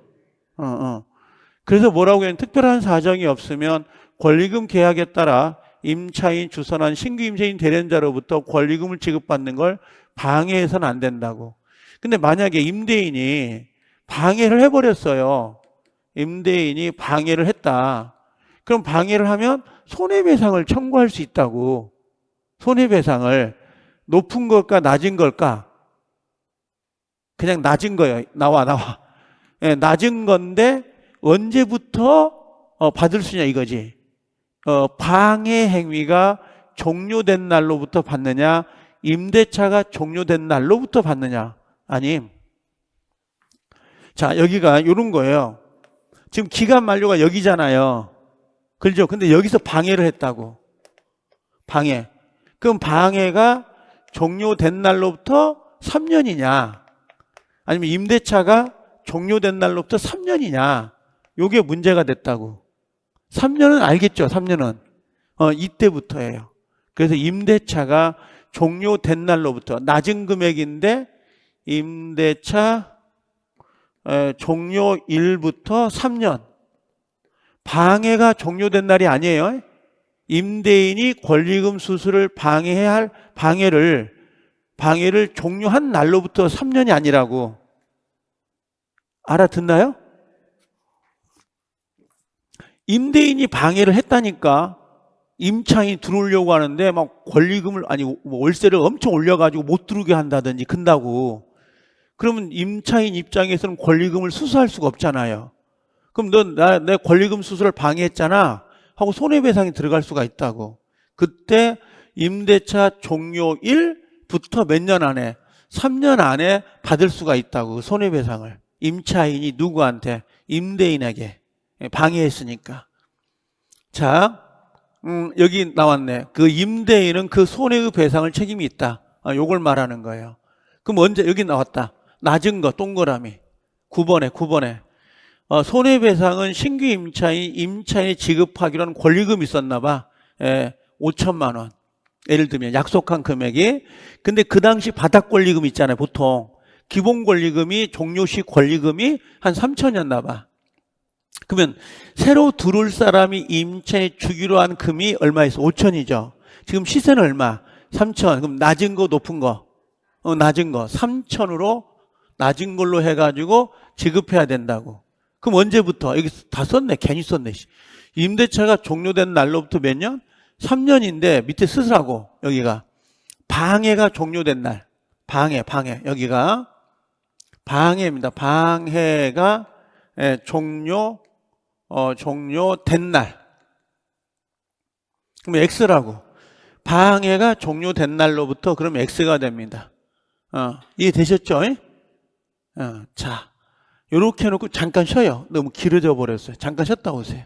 그래서 뭐라고 해요? 특별한 사정이 없으면 권리금 계약에 따라 임차인, 주선한 신규 임차인 대리자로부터 권리금을 지급받는 걸 방해해서는 안 된다고. 근데 만약에 임대인이 방해를 해버렸어요. 임대인이 방해를 했다. 그럼 방해를 하면 손해배상을 청구할 수 있다고. 손해배상을 높은 걸까 낮은 걸까? 그냥 낮은 거예요. 나와. 예, 낮은 건데 언제부터 받을 수 있냐 이거지. 방해 행위가 종료된 날로부터 받느냐, 임대차가 종료된 날로부터 받느냐. 아님. 자, 여기가 이런 거예요. 지금 기간 만료가 여기잖아요. 그렇죠? 근데 여기서 방해를 했다고. 방해. 그럼 방해가 종료된 날로부터 3년이냐, 아니면 임대차가 종료된 날로부터 3년이냐, 요게 문제가 됐다고. 3년은 알겠죠? 3년은. 이때부터예요. 그래서 임대차가 종료된 날로부터 낮은 금액인데 임대차 종료일부터 3년. 방해가 종료된 날이 아니에요. 임대인이 권리금 수수를 방해해야 할 방해를 종료한 날로부터 3년이 아니라고. 알아듣나요? 임대인이 방해를 했다니까. 임차인이 들어오려고 하는데 막 권리금을, 아니 월세를 엄청 올려가지고 못 들어오게 한다든지 근다고. 그러면 임차인 입장에서는 권리금을 수수할 수가 없잖아요. 그럼 넌 내 권리금 수수를 방해했잖아 하고 손해배상이 들어갈 수가 있다고. 그때 임대차 종료일부터 몇 년 안에, 3년 안에 받을 수가 있다고. 손해배상을. 임차인이 누구한테? 임대인에게 방해했으니까. 자, 여기 나왔네. 그 임대인은 그 손해의 배상을 책임이 있다. 요걸 말하는 거예요. 그럼 언제? 여기 나왔다. 낮은 거 동그라미 9번에 손해배상은 신규 임차인이 지급하기로는 권리금이 있었나 봐. 5천만 원. 예를 들면 약속한 금액이. 근데 그 당시 바닥 권리금 있잖아요. 보통 기본 권리금이, 종료 시 권리금이 한 3천이었나 봐. 그러면 새로 들어올 사람이 임차인이 주기로 한 금이 얼마였어? 5천이죠. 지금 시세는 얼마? 3천. 그럼 낮은 거 높은 거? 낮은 거 3천으로 낮은 걸로 해가지고 지급해야 된다고. 그럼 언제부터? 여기 다 썼네. 괜히 썼네. 임대차가 종료된 날로부터 몇 년? 3년인데 밑에 쓰라고. 여기가 방해가 종료된 날. 방해. 여기가 방해입니다. 방해가 종료된 날. 그럼 X라고. 방해가 종료된 날로부터 그럼 X가 됩니다. 이해되셨죠? 자, 요렇게 해놓고 잠깐 쉬어요. 너무 길어져 버렸어요. 잠깐 쉬었다 오세요.